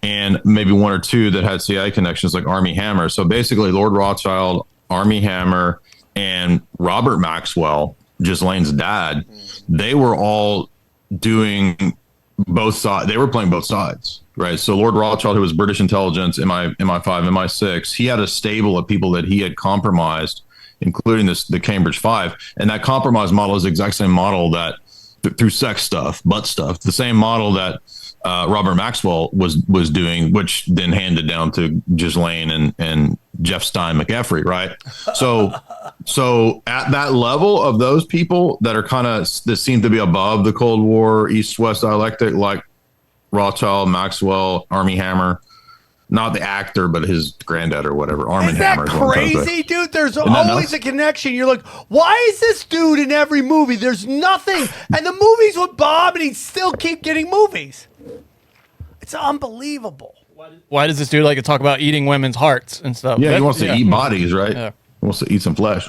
and maybe one or two that had CIA connections, like Armie Hammer. So basically Lord Rothschild, Armie Hammer, and Robert Maxwell, Ghislaine's dad, they were all doing both sides. They were playing both sides, right? So Lord Rothschild, who was British intelligence, MI5, MI6, he had a stable of people that he had compromised, including the Cambridge Five. And that compromise model is the exact same model that, through sex stuff, butt stuff, the same model that Robert Maxwell was doing, which then handed down to Ghislaine and Jeff Stein McEffrey, right? So So at that level of those people that are kind of that seem to be above the Cold War East-West dialectic, like Rothschild, Maxwell, Armie Hammer, not the actor, but his granddad or whatever. Armie Hammer. Isn't that crazy, dude? There's always a connection. You're like, why is this dude in every movie? There's nothing. And the movies would bomb and he'd still keep getting movies. It's unbelievable. Why does this dude like to talk about eating women's hearts and stuff? Yeah, he wants to eat bodies, right? Yeah. He wants to eat some flesh.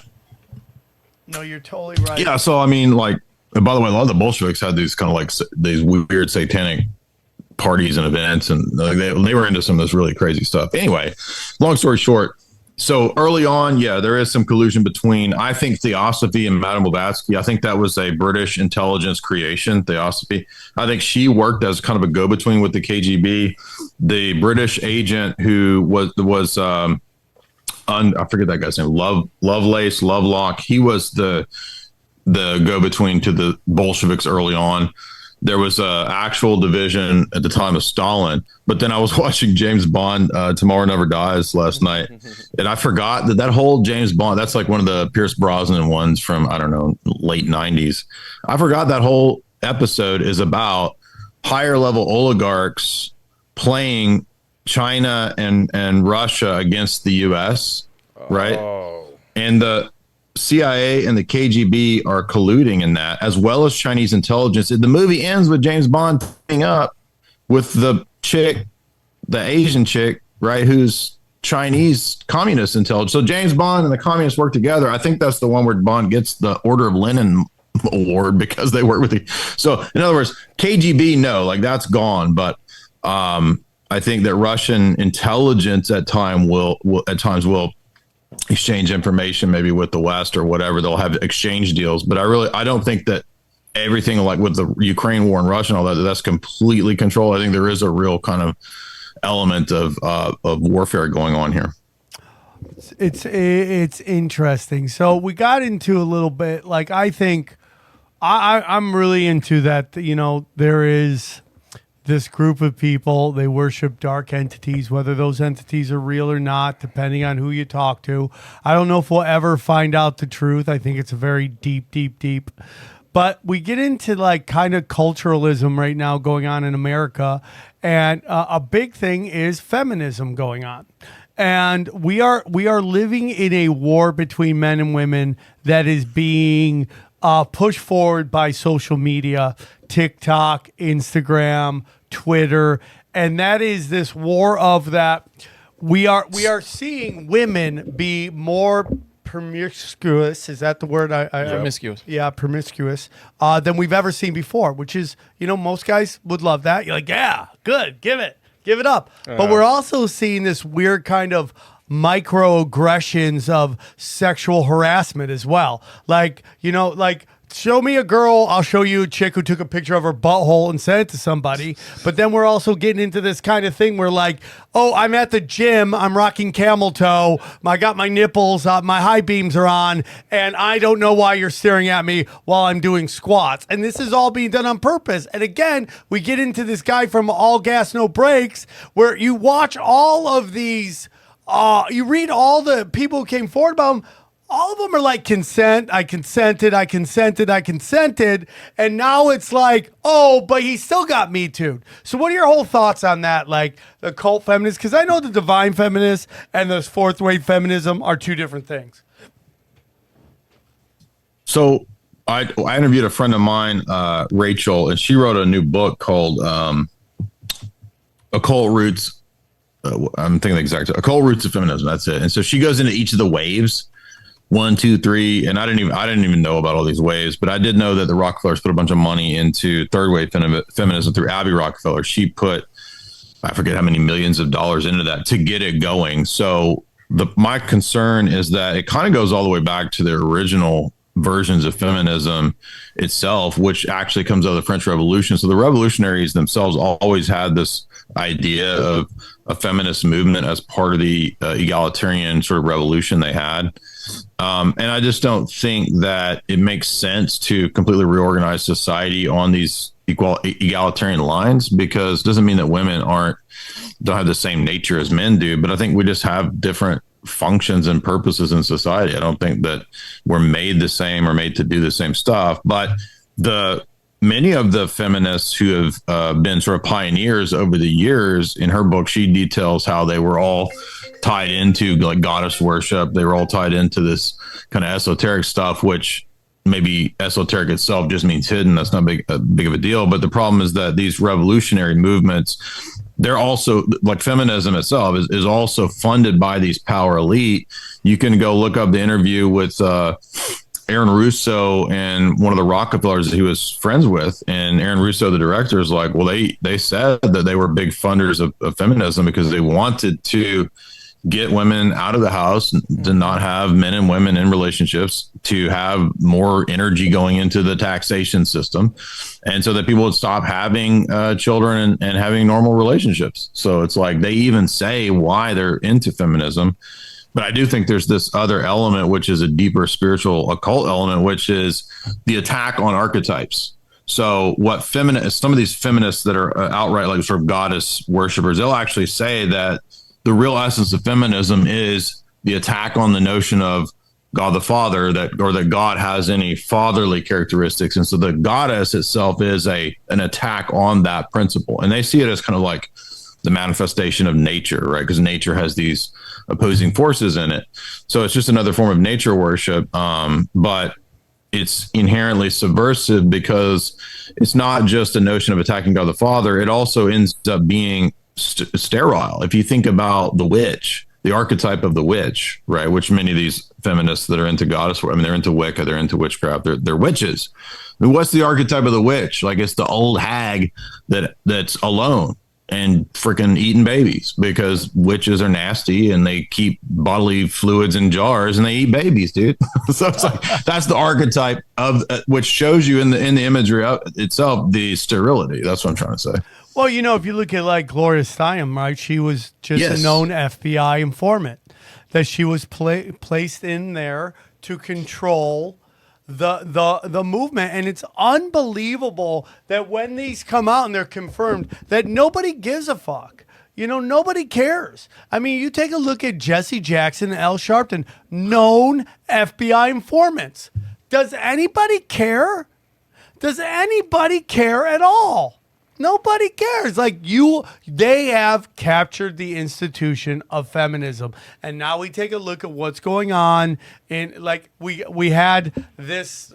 No, you're totally right. Yeah, so I mean, like, and by the way, a lot of the Bolsheviks had these kind of like these weird satanic parties and events, and they were into some of this really crazy stuff. Anyway, long story short, so early on, yeah, there is some collusion between, I think, Theosophy and Madame Blavatsky. I think that was a British intelligence creation, Theosophy. I think she worked as kind of a go-between with the KGB. The British agent who was I forget that guy's name, Lovelace, Lovelock. He was the go-between to the Bolsheviks early on. There was a actual division at the time of Stalin, but then I was watching James Bond, Tomorrow Never Dies last night, and I forgot that whole James Bond, that's like one of the Pierce Brosnan ones from, I don't know, late 90s. I forgot that whole episode is about higher level oligarchs playing China and Russia against the U.S., right? And the CIA and the KGB are colluding in that, as well as Chinese intelligence. The movie ends with James Bond teaming up with the chick, the Asian chick, right, who's Chinese communist intelligence. So James Bond and the communists work together. I think that's the one where Bond gets the Order of Lenin award because they work with the. So in other words, KGB, no, like that's gone. But I think that Russian intelligence at times will exchange information maybe with the West or whatever. They'll have exchange deals, but I don't think that everything like with the Ukraine war and Russia and all that's completely controlled. I think there is a real kind of element of warfare going on here. It's interesting. So we got into a little bit, like, I think I'm really into that, you know, there is this group of people, they worship dark entities, whether those entities are real or not, depending on who you talk to. I don't know if we'll ever find out the truth. I think it's a very deep. But we get into like kind of culturalism right now going on in America. And a big thing is feminism going on. And we are living in a war between men and women that is being pushed forward by social media, TikTok, Instagram, Twitter, and that is this war of that we are seeing women be more promiscuous. Is that the word? Promiscuous. Yeah, promiscuous than we've ever seen before, which is, you know, most guys would love that. You're like, yeah, good, give it up. But we're also seeing this weird kind of microaggressions of sexual harassment as well. Like, you know, like, show me a girl, I'll show you a chick who took a picture of her butthole and sent it to somebody. But then we're also getting into this kind of thing where like, oh, I'm at the gym, I'm rocking camel toe, I got my nipples, my high beams are on, and I don't know why you're staring at me while I'm doing squats. And this is all being done on purpose. And again, we get into this guy from All Gas No Brakes, where you watch all of these, you read all the people who came forward about him. All of them are like consent. I consented. And now it's like, oh, but he still got Me Too'd. So what are your whole thoughts on that? Like the cult feminists? Because I know the divine feminists and this fourth wave feminism are two different things. So I interviewed a friend of mine, Rachel, and she wrote a new book called Occult Roots. I'm thinking the exact Occult Roots of Feminism. That's it. And so she goes into each of the waves. 1, 2, 3, and I didn't even know about all these waves, but I did know that the Rockefellers put a bunch of money into third wave feminism through Abby Rockefeller. She put, I forget how many millions of dollars into that to get it going. So my concern is that it kind of goes all the way back to the original versions of feminism itself, which actually comes out of the French Revolution. So the revolutionaries themselves always had this idea of a feminist movement as part of the egalitarian sort of revolution they had. And I just don't think that it makes sense to completely reorganize society on these egalitarian lines, because it doesn't mean that women don't have the same nature as men do. But I think we just have different functions and purposes in society. I don't think that we're made the same or made to do the same stuff. But many of the feminists who have been sort of pioneers over the years, in her book, she details how they were all tied into like goddess worship. They were all tied into this kind of esoteric stuff, which maybe esoteric itself just means hidden. That's not big of a deal. But the problem is that these revolutionary movements, they're also, like feminism itself is also funded by these power elite. You can go look up the interview with Aaron Russo and one of the Rockefellers he was friends with. And Aaron Russo, the director, is like, well, they said that they were big funders of feminism because they wanted to get women out of the house, to not have men and women in relationships, to have more energy going into the taxation system, and so that people would stop having children and having normal relationships. So it's like they even say why they're into feminism. But I do think there's this other element, which is a deeper spiritual occult element, which is the attack on archetypes. So what some of these feminists that are outright like sort of goddess worshipers, they'll actually say that the real essence of feminism is the attack on the notion of God the Father, that God has any fatherly characteristics. And so the goddess itself is an attack on that principle. And they see it as kind of like the manifestation of nature, right? Because nature has these opposing forces in it. So it's just another form of nature worship. But it's inherently subversive because it's not just a notion of attacking God the Father. It also ends up being sterile. If you think about the witch, the archetype of the witch, right? Which many of these feminists that are into goddess, I mean, they're into Wicca, they're into witchcraft, they're witches. I mean, what's the archetype of the witch? Like, it's the old hag that's alone and freaking eating babies, because witches are nasty and they keep bodily fluids in jars and they eat babies, dude. So it's like, that's the archetype of which shows you in the imagery of itself, the sterility. That's what I'm trying to say. Well, you know, if you look at like Gloria Steinem, right? She was just a known FBI informant, that she was placed in there to control the movement. And it's unbelievable that when these come out and they're confirmed, that nobody gives a fuck. You know, nobody cares. I mean, you take a look at Jesse Jackson and Al Sharpton, known FBI informants. Does anybody care? Does anybody care at all? Nobody cares. Like they have captured the institution of feminism. And now we take a look at what's going on in, like, we had this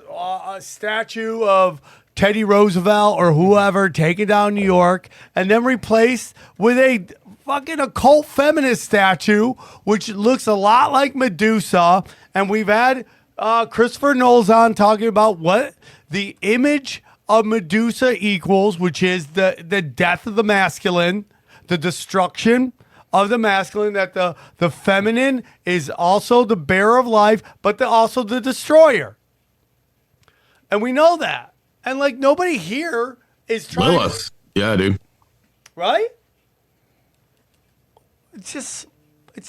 statue of Teddy Roosevelt or whoever taken down New York and then replaced with a fucking occult feminist statue, which looks a lot like Medusa. And we've had Christopher Knowles on talking about what the image of Medusa equals, which is the death of the masculine, the destruction of the masculine, that the feminine is also the bearer of life, but also the destroyer. And we know that. And like nobody here is trying Lilith. Yeah, dude. Right? It's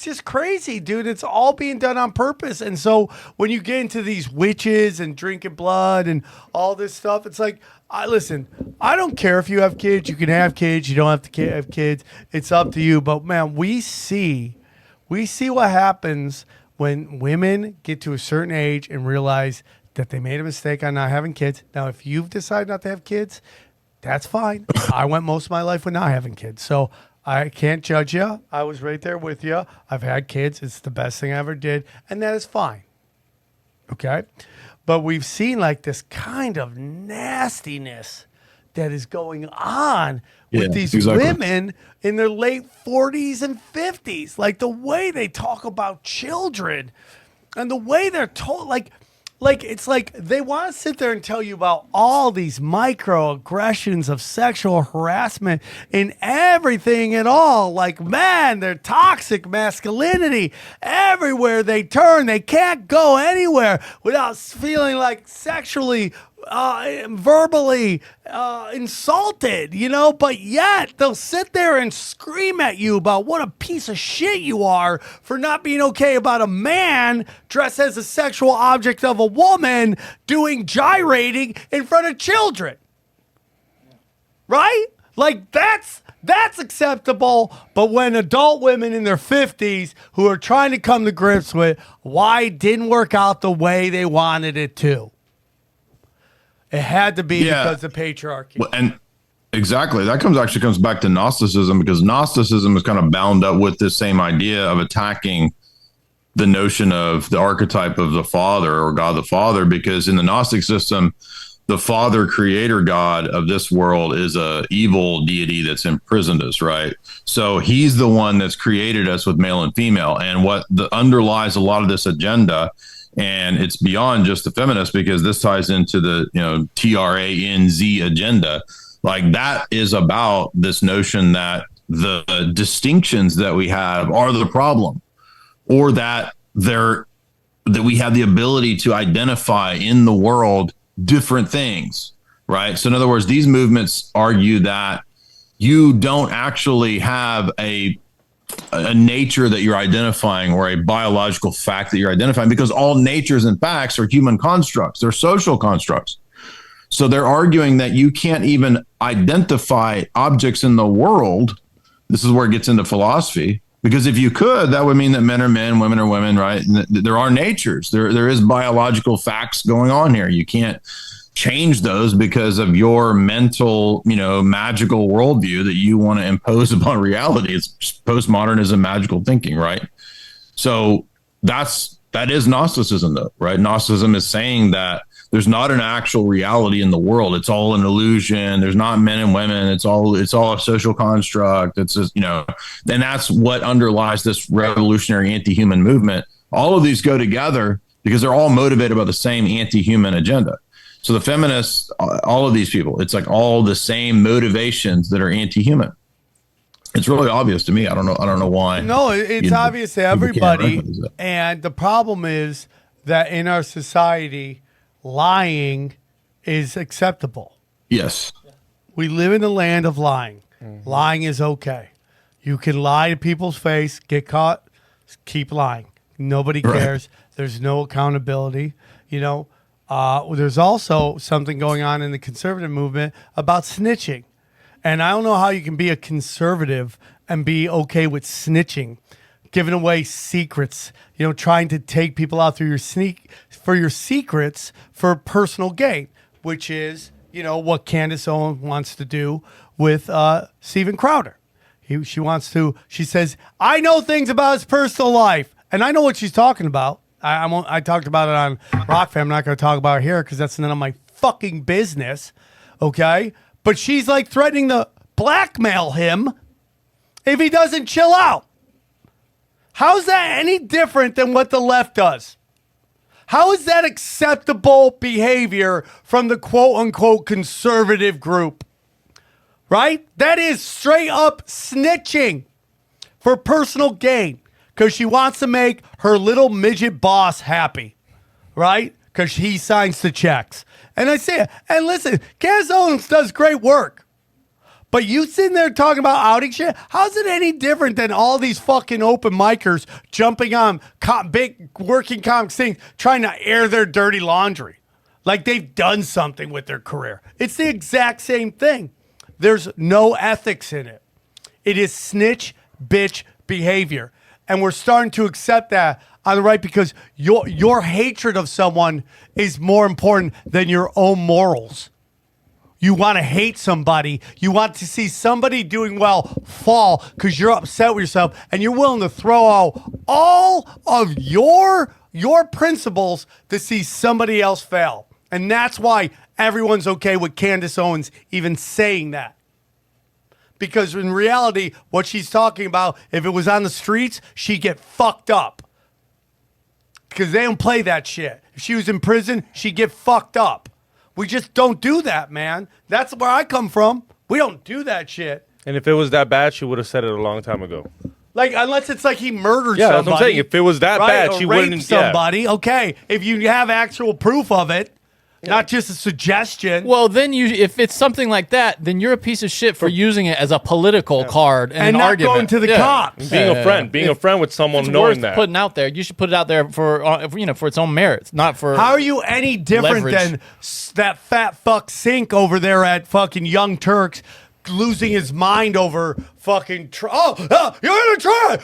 just crazy, dude. It's all being done on purpose. And so when you get into these witches and drinking blood and all this stuff, it's like, listen, I don't care if you have kids. You can have kids. You don't have to have kids. It's up to you. But, man, we see what happens when women get to a certain age and realize that they made a mistake on not having kids. Now, if you've decided not to have kids, that's fine. I went most of my life with not having kids. So I can't judge you. I was right there with you. I've had kids. It's the best thing I ever did. And that is fine. Okay? But we've seen like this kind of nastiness that is going on with these women in their late 40s and 50s. Like the way they talk about children and the way they're told, like it's like they want to sit there and tell you about all these microaggressions of sexual harassment in everything at all. Like, man, they're toxic masculinity everywhere they turn. They can't go anywhere without feeling like sexually, verbally insulted, you know, but yet they'll sit there and scream at you about what a piece of shit you are for not being okay about a man dressed as a sexual object of a woman doing gyrating in front of children. Right? Like that's acceptable, but when adult women in their 50s who are trying to come to grips with why it didn't work out the way they wanted it to, it had to be because of patriarchy. Well, and exactly, that actually comes back to Gnosticism, because Gnosticism is kind of bound up with this same idea of attacking the notion of the archetype of the Father or God the Father, because in the Gnostic system, the Father creator God of this world is a evil deity that's imprisoned us, right? So he's the one that's created us with male and female. And what underlies a lot of this agenda, and it's beyond just the feminists, because this ties into the, TRANZ agenda. Like, that is about this notion that the distinctions that we have are the problem, or that we have the ability to identify in the world different things, right? So in other words, these movements argue that you don't actually have a nature that you're identifying, or a biological fact that you're identifying, because all natures and facts are human constructs. They're social constructs. So they're arguing that you can't even identify objects in the world. This is where it gets into philosophy, because if you could, that would mean that men are men, women are women, right? And there are natures. There is biological facts going on here. You can't change those because of your mental, magical worldview that you want to impose upon reality. It's postmodernism, magical thinking, right? So that is Gnosticism, though, right? Gnosticism is saying that there's not an actual reality in the world. It's all an illusion. There's not men and women. It's all a social construct. It's just, and that's what underlies this revolutionary anti-human movement. All of these go together because they're all motivated by the same anti-human agenda. So the feminists, all of these people, it's like all the same motivations that are anti-human. It's really obvious to me. I don't know why. No, it's obvious to everybody. And the problem is that in our society, lying is acceptable. Yes. We live in the land of lying. Mm-hmm. Lying is okay. You can lie to people's face, get caught, keep lying. Nobody cares. Right. There's no accountability. There's also something going on in the conservative movement about snitching. And I don't know how you can be a conservative and be okay with snitching, giving away secrets, trying to take people out through your secrets for personal gain, which is, what Candace Owens wants to do with Steven Crowder. She says, I know things about his personal life, and I know what she's talking about. I talked about it on Rock Fam. I'm not going to talk about it here because that's none of my fucking business, okay? But she's like threatening to blackmail him if he doesn't chill out. How's that any different than what the left does? How is that acceptable behavior from the quote-unquote conservative group? Right? That is straight up snitching for personal gain because she wants to make her little midget boss happy. Right? Because he signs the checks. And I say, and listen, Candace Owens does great work. But you sitting there talking about outing shit, how's it any different than all these fucking open micers jumping on big working comics things, trying to air their dirty laundry? Like they've done something with their career. It's the exact same thing. There's no ethics in it. It is snitch, bitch behavior. And we're starting to accept that on the right because your hatred of someone is more important than your own morals. You want to hate somebody. You want to see somebody doing well fall because you're upset with yourself and you're willing to throw out all of your principles to see somebody else fail. And that's why everyone's okay with Candace Owens even saying that. Because in reality, what she's talking about, if it was on the streets, she'd get fucked up. Because they don't play that shit. If she was in prison, she'd get fucked up. We just don't do that, man. That's where I come from. We don't do that shit. And if it was that bad, she would have said it a long time ago. Like, unless it's like he murdered somebody. Yeah, that's what I'm saying. If it was that bad, she wouldn't. Raped somebody, okay. If you have actual proof of it, not just a suggestion. Well, then if it's something like that, then you're a piece of shit for using it as a political card and an not argument. going to the cops. Being a friend with someone knowing that. Putting out there, you should put it out there for for its own merits, not for. How are you any different than that fat fuck Sink over there at fucking Young Turks losing his mind over fucking you're gonna try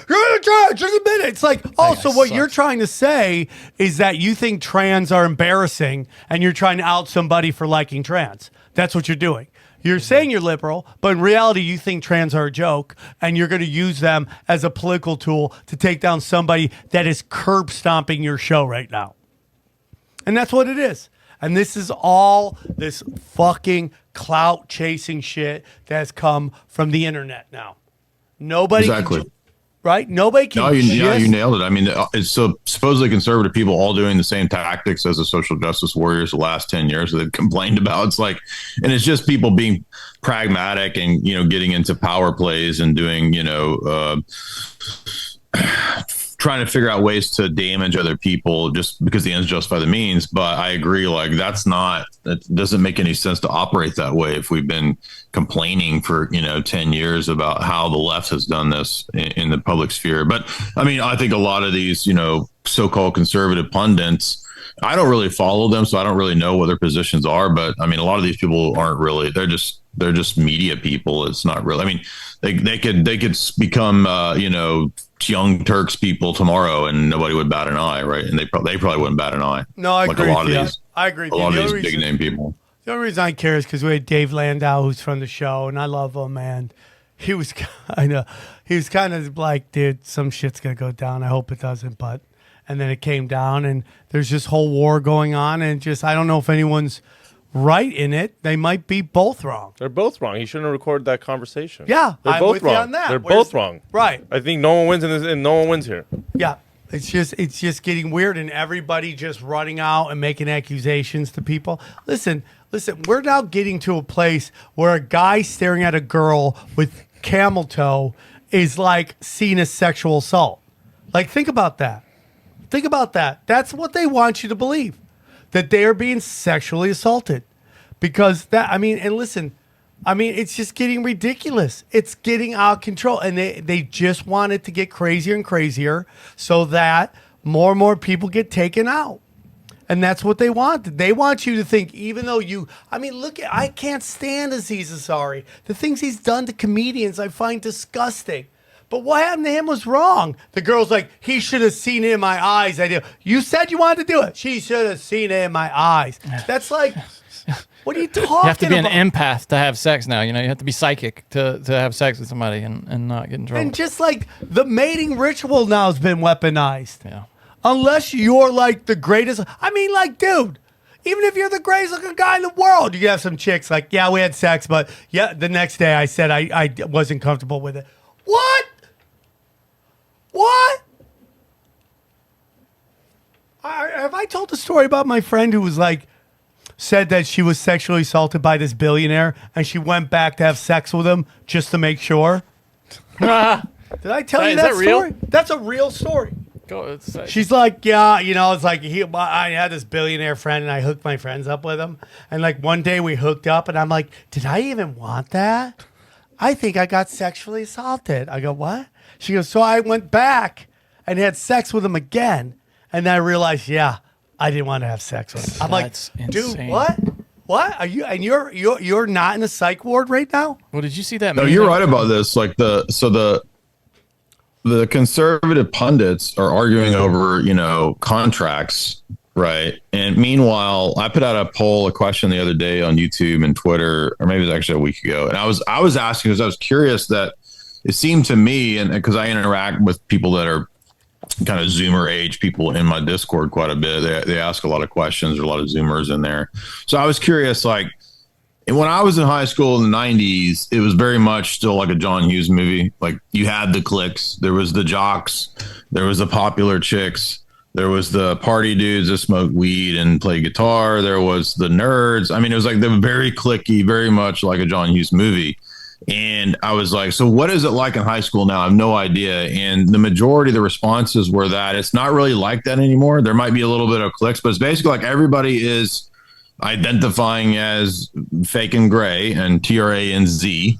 just admit it. It's like, oh, so what you're trying to say is that you think trans are embarrassing and you're trying to out somebody for liking trans. That's what you're doing. You're saying you're liberal, but in reality you think trans are a joke and you're going to use them as a political tool to take down somebody that is curb stomping your show right now. And that's what it is. And this is all this fucking clout chasing shit that has come from the internet now. Nobody exactly. Right? Nobody can. No, you nailed it. I mean, it's so supposedly conservative people all doing the same tactics as the social justice warriors the last 10 years that they've complained about. It's like, and it's just people being pragmatic and, getting into power plays and doing, trying to figure out ways to damage other people just because the ends justify the means. But I agree, that doesn't make any sense to operate that way if we've been complaining for 10 years about how the left has done this in the public sphere. But I mean, I think a lot of these so-called conservative pundits, I don't really follow them, so I don't really know what their positions are. But I mean, a lot of these people aren't really, they're just media people. It's not really, I mean, they could become Young Turks people tomorrow and nobody would bat an eye, right? And they probably wouldn't bat an eye. No, I agree. I agree. A lot of these big name people. The only reason I care is because we had Dave Landau, who's from the show, and I love him, and he was kind of like, dude, some shit's gonna go down. I hope it doesn't, and then it came down, and there's this whole war going on, and I don't know if anyone's right in it. They might be both wrong. They're both wrong. He shouldn't have recorded that conversation. Yeah, they're I'm both with wrong. you on that. They're both wrong. Right. I think no one wins in this, and no one wins here. Yeah. It's just getting weird, and everybody just running out and making accusations to people. Listen, we're now getting to a place where a guy staring at a girl with camel toe is like seen as sexual assault. Like, think about that. That's what they want you to believe, that they are being sexually assaulted. Because it's just getting ridiculous. It's getting out of control. And they just want it to get crazier and crazier so that more and more people get taken out. And that's what they want. They want you to think, even though I can't stand Aziz Ansari. The things he's done to comedians I find disgusting. But what happened to him was wrong. The girl's like, he should have seen it in my eyes. You said you wanted to do it. She should have seen it in my eyes. That's like... What are you talking about? You have to be an empath to have sex now. You have to be psychic to have sex with somebody and not get in trouble. And just like the mating ritual now has been weaponized. Yeah. Unless you're like the greatest. Dude, even if you're the greatest looking guy in the world, you can have some chicks like, yeah, we had sex, but yeah, the next day I said I wasn't comfortable with it. What? Have I told the story about my friend who was like, said that she was sexually assaulted by this billionaire and she went back to have sex with him just to make sure? Did I tell you that story? Real? That's a real story. Go, she's like, yeah, it's like I had this billionaire friend and I hooked my friends up with him. And like one day we hooked up and I'm like, did I even want that? I think I got sexually assaulted. I go, what? She goes, so I went back and had sex with him again. And then I realized, yeah, I didn't want to have sex with him. I'm That's like, dude, insane. what? Are you? And you're not in a psych ward right now? Well, did you see that? No, you're right about this. Like the conservative pundits are arguing over contracts, right? And meanwhile, I put out a question the other day on YouTube and Twitter, or maybe it was actually a week ago, and I was asking because I was curious that it seemed to me, and because I interact with people that are kind of Zoomer age people in my Discord quite a bit. They ask a lot of questions. There are a lot of Zoomers in there. So I was curious, like, when I was in high school in the 90s, it was very much still like a John Hughes movie. Like, you had the cliques, there was the jocks, there was the popular chicks, there was the party dudes that smoked weed and played guitar, there was the nerds. I mean, it was like they were very cliquey, very much like a John Hughes movie. And I was like, so what is it like in high school now? I have no idea. And the majority of the responses were that it's not really like that anymore. There might be a little bit of clicks, but it's basically like everybody is identifying as fake and gray and TRANZ.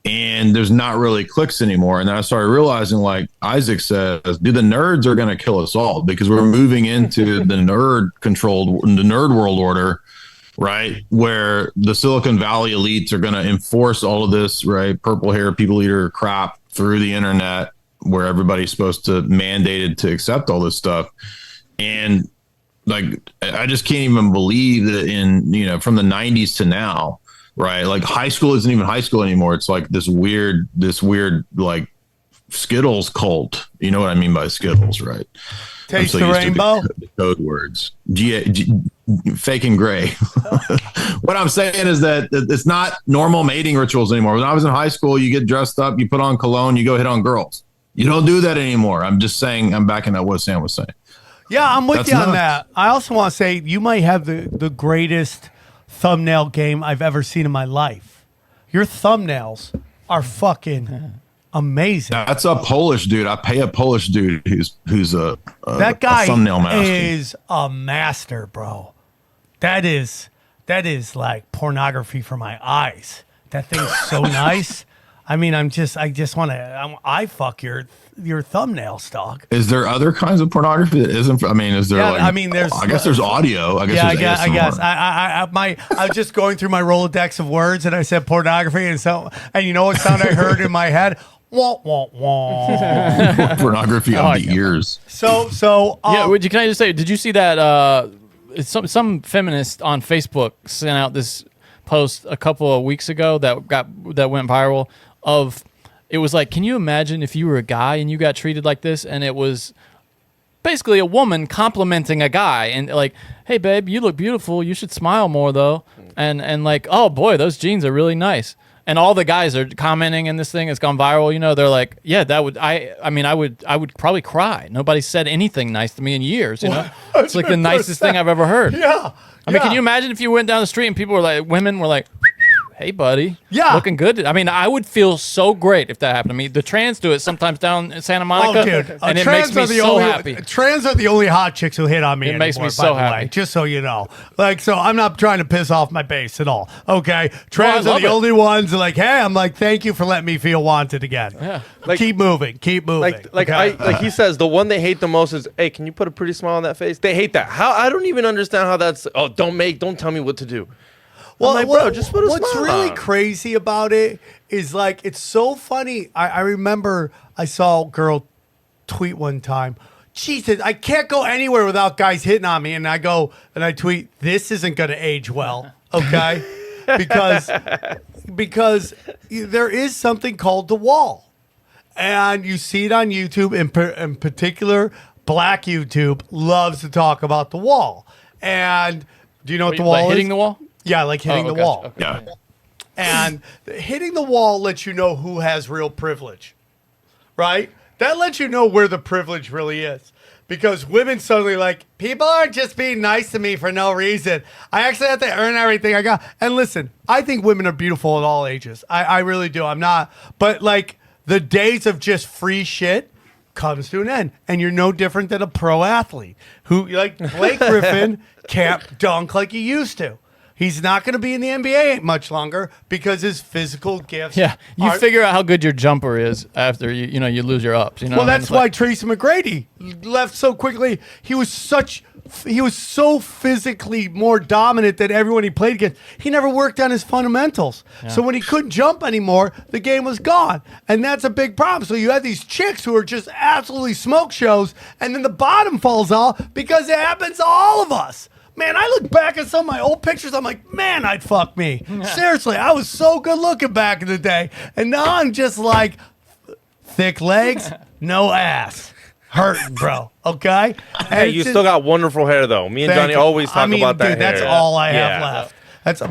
And there's not really clicks anymore. And then I started realizing, like Isaac says, dude, the nerds are going to kill us all because we're moving into the nerd world order. right? Where the Silicon Valley elites are going to enforce all of this, right? Purple hair, people eater crap through the internet, where everybody's supposed to mandated to accept all this stuff. And like, I just can't even believe that from the 90s to now, right? Like high school isn't even high school anymore. It's like this weird, like Skittles cult. You know what I mean by Skittles, right? Taste the rainbow. The code words. Fake and gray. What I'm saying is that it's not normal mating rituals anymore. When I was in high school, you get dressed up, you put on cologne, you go hit on girls. You don't do that anymore. I'm just saying, I'm backing up what Sam was saying. Yeah, I'm with That's you on nuts. that. I also want to say you might have the greatest thumbnail game I've ever seen in my life. Your thumbnails are fucking amazing. That's a Polish dude. I pay a Polish dude who's a That guy a thumbnail master. is a master, bro. That is like pornography for my eyes. That thing's so nice. I mean, I just want to. I fuck your thumbnails, dog. Is there other kinds of pornography that isn't? I mean, is there? Yeah, like, I mean, there's. I guess there's audio. I guess. Yeah, there's I guess. ASMR. I was just going through my Rolodex of words, and I said pornography, and you know what sound I heard in my head? Wah wah wah. Pornography on the ears. So. Can I just say? Did you see that? Some feminist on Facebook sent out this post a couple of weeks ago that went viral. It was like, can you imagine if you were a guy and you got treated like this? And it was basically a woman complimenting a guy and like, hey babe, you look beautiful. You should smile more though. And like, oh boy, those jeans are really nice. And all the guys are commenting, and this thing has gone viral. You know, they're like, yeah, I would probably cry. Nobody said anything nice to me in years. You know, it's like the nicest thing I've ever heard. Yeah. I mean, can you imagine if you went down the street and women were like, hey, buddy. Yeah. Looking good. I mean, I would feel so great if that happened to me. The trans do it sometimes down in Santa Monica. Oh, dude. And it makes me so happy. Trans are the only hot chicks who hit on me. It makes me anymore, so by the happy. way, just so you know. Like, so I'm not trying to piss off my base at all. Okay. Trans I are love the it. only ones that like, hey, I'm like, thank you for letting me feel wanted again. Yeah. Like- keep moving. Like he says, the one they hate the most is, hey, can you put a pretty smile on that face? They hate that. How? I don't even understand how that's. Oh, don't tell me what to do. Well, I'm like, bro, just put a what's smile really on. crazy about it is like it's so funny. I remember I saw a girl tweet one time. Jesus, I can't go anywhere without guys hitting on me, and I tweet, this isn't going to age well, okay? because there is something called the wall, and you see it on YouTube. In particular, Black YouTube loves to talk about the wall. And do you know what the wall like is? hitting the wall? Yeah, like hitting the gotcha. wall. Okay. Yeah. And hitting the wall lets you know who has real privilege, right? That lets you know where the privilege really is. Because women suddenly like, people aren't just being nice to me for no reason. I actually have to earn everything I got. And listen, I think women are beautiful at all ages. I really do. I'm not. But like the days of just free shit comes to an end. And you're no different than a pro athlete who, like Blake Griffin, can't dunk like he used to. He's not going to be in the NBA much longer because his physical gifts. Yeah, you figure out how good your jumper is after you lose your ups. You know, Well, that's why Tracy McGrady left so quickly. He was so physically more dominant than everyone he played against. He never worked on his fundamentals. So when he couldn't jump anymore, the game was gone. And that's a big problem. So you have these chicks who are just absolutely smoke shows, and then the bottom falls off because it happens to all of us. Man, I look back at some of my old pictures. I'm like, man, I'd fuck me. Seriously, I was so good looking back in the day. And now I'm just like, thick legs, no ass. Hurting, bro. Okay? Hey, you still got wonderful hair, though. Me and Thank Johnny you. always talk about that dude, that's hair. all I have Yeah. left.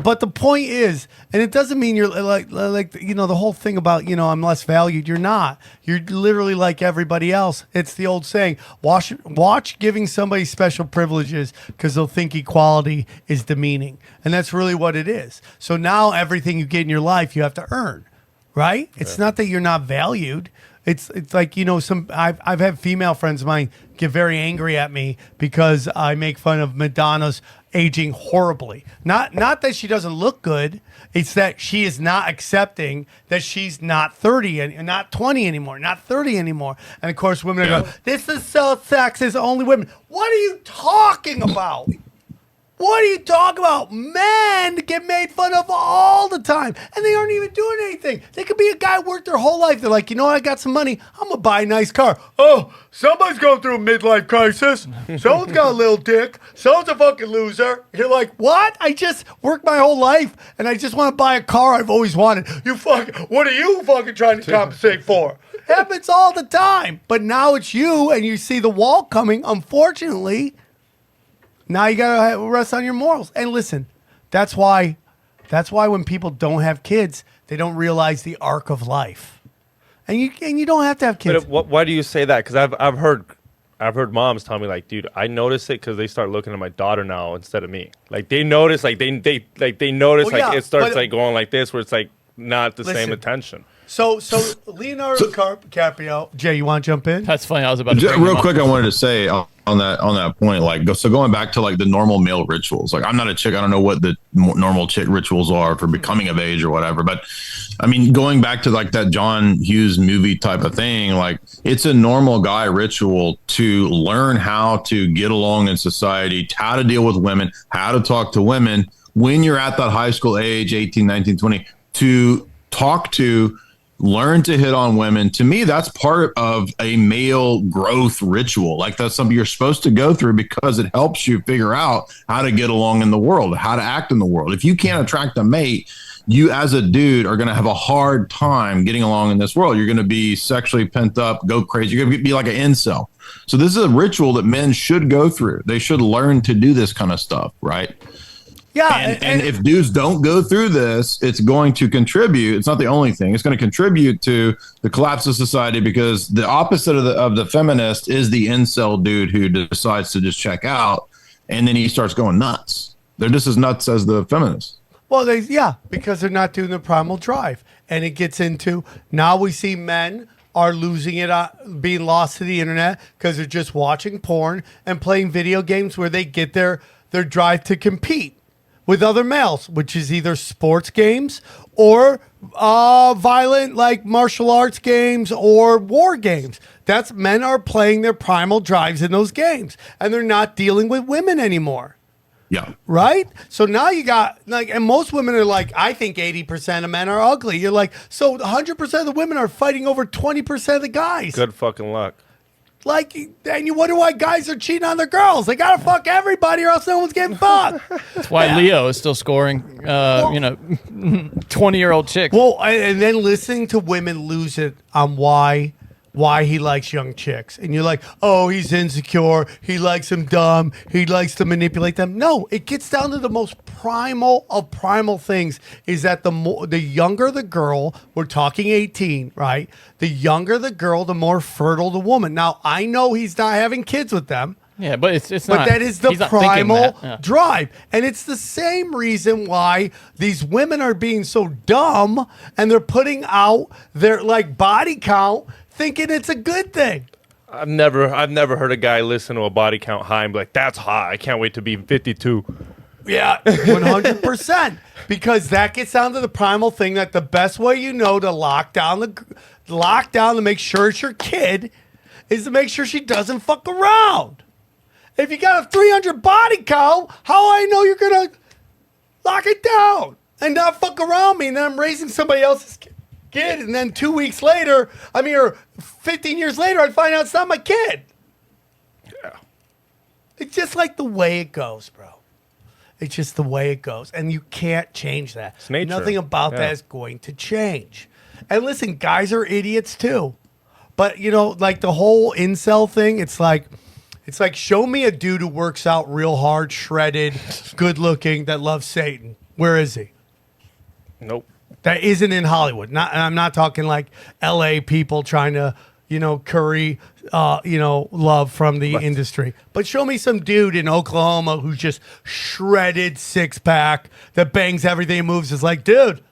But the point is, and it doesn't mean you're like the whole thing about I'm less valued. You're not. You're literally like everybody else. It's the old saying: watch giving somebody special privileges because they'll think equality is demeaning, and that's really what it is. So now everything you get in your life, you have to earn, right? It's not that you're not valued. It's like I've had female friends of mine get very angry at me because I make fun of Madonna's aging horribly. Not that she doesn't look good. It's that she is not accepting that she's not 30 and not 20 anymore, not 30 anymore. And of course, women are going, "This is so sexist. Only women." What are you talking about? What are you talking about? Men get made fun of all the time, and they aren't even doing anything. They could be a guy who worked their whole life. They're like, you know what? I got some money. I'm going to buy a nice car. Oh, somebody's going through a midlife crisis. Someone's got a little dick. Someone's a fucking loser. You're like, what? I just worked my whole life, and I just want to buy a car I've always wanted. What are you fucking trying to compensate for? Happens all the time. But now it's you, and you see the wall coming, unfortunately. Now you gotta rest on your morals. And listen, that's why when people don't have kids, they don't realize the arc of life. And you don't have to have kids. But why do you say that? Because I've heard moms tell me like, dude, I notice it because they start looking at my daughter now instead of me. Like they notice, like they notice, Well, yeah, it starts but- like going like this, where it's like not the same attention. So Leonardo DiCaprio, Jay, you want to jump in? That's funny. I was about to Real quick, I wanted to say on that point, like, so going back to like the normal male rituals, like I'm not a chick, I don't know what the normal chick rituals are for becoming of age or whatever, but I mean, going back to like that John Hughes movie type of thing, like it's a normal guy ritual to learn how to get along in society, how to deal with women, how to talk to women when you're at that high school age, 18, 19, 20, to talk to, learn to hit on women. To me, that's part of a male growth ritual. Like that's something you're supposed to go through because it helps you figure out how to get along in the world, how to act in the world. If you can't attract a mate, you as a dude are going to have a hard time getting along in this world. You're going to be sexually pent up, go crazy. You're going to be like an incel. So this is a ritual that men should go through. They should learn to do this kind of stuff, right? Yeah, and if dudes don't go through this, it's going to contribute. It's not the only thing. It's going to contribute to the collapse of society because the opposite of the feminist is the incel dude who decides to just check out, and then he starts going nuts. They're just as nuts as the feminists. Well, because they're not doing the primal drive, and it gets into now we see men are losing it, being lost to the internet because they're just watching porn and playing video games where they get their drive to compete with other males, which is either sports games or violent like martial arts games or war games. That's men are playing their primal drives in those games, and they're not dealing with women anymore. Yeah. Right? So now you got like, and most women are like, I think 80% of men are ugly. You're like, so 100% of the women are fighting over 20% of the guys. Good fucking luck. Like, and you wonder why guys are cheating on their girls. They gotta fuck everybody, or else no one's getting fucked. That's why Leo is still scoring, 20-year-old chicks. Well, and then listening to women lose it on why he likes young chicks, and you're like, oh, he's insecure. He likes them dumb. He likes to manipulate them. No, it gets down to the most primal of primal things. Is that the younger the girl, we're talking 18, right? The younger the girl, the more fertile the woman. Now, I know he's not having kids with them. Yeah, but it's not. But that is the he's not thinking primal that. Yeah. drive. And it's the same reason why these women are being so dumb and they're putting out their like body count thinking it's a good thing. I've never heard a guy listen to a body count high and be like, that's high. I can't wait to be 52. Yeah, 100%. Because that gets down to the primal thing that the best way to lock down to make sure it's your kid is to make sure she doesn't fuck around. If you got a 300 body count, how I know you're going to lock it down and not fuck around me and then I'm raising somebody else's kid and then 2 weeks later, or 15 years later, I'd find out it's not my kid. Yeah. It's just like the way it goes, bro. It's just the way it goes. And you can't change that. It's nature. Nothing about that is going to change. And listen, guys are idiots too. But, like the whole incel thing, it's like, show me a dude who works out real hard, shredded, good looking, that loves Satan. Where is he? Nope. That isn't in Hollywood. And I'm not talking like LA people trying to, curry, love from the industry. But show me some dude in Oklahoma who's just shredded six pack that bangs everything and moves. Is like, dude,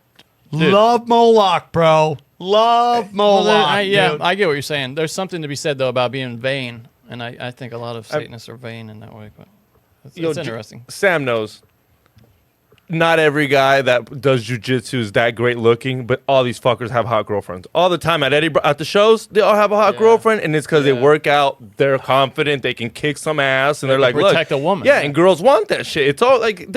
love Moloch, bro. Love Moloch. Well, I get what you're saying. There's something to be said though about being vain, and I think a lot of Satanists are vain in that way. But it's interesting. Sam knows. not every guy that does jujitsu is that great looking, but all these fuckers have hot girlfriends all the time at at the shows. They all have a hot girlfriend, and it's because they work out. They're confident. They can kick some ass, and they're like, protect look, a woman. Yeah, and girls want that shit. It's all like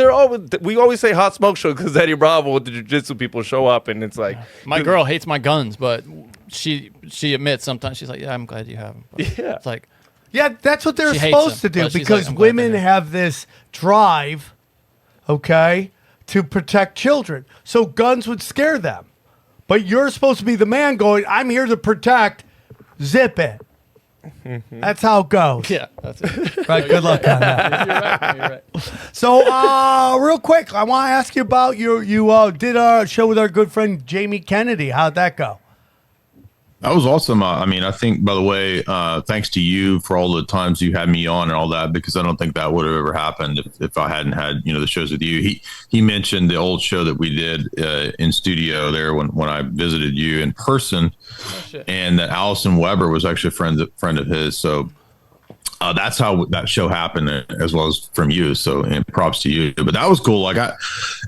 we always say hot smoke show because Eddie Bravo with the jujitsu people show up, and it's like my girl hates my guns, but she admits sometimes she's like, yeah, I'm glad you have them. But Yeah. it's like. Yeah, that's what they're She hates supposed to them, do but she's because like, I'm glad women they're here. have this drive, okay, to protect children. So guns would scare them. But you're supposed to be the man going, I'm here to protect, zip it. That's how it goes. Yeah, that's it. Right, good luck on that. You're right. So, real quick, I want to ask you about you did a show with our good friend Jamie Kennedy. How'd that go? That was awesome. I mean, I think, by the way, thanks to you for all the times you had me on and all that, because I don't think that would have ever happened if I hadn't had, the shows with you. He mentioned the old show that we did in studio there when I visited you in person, and that Allison Weber was actually a friend of his. So that's how that show happened, as well as from you. So, and props to you. But that was cool. Like,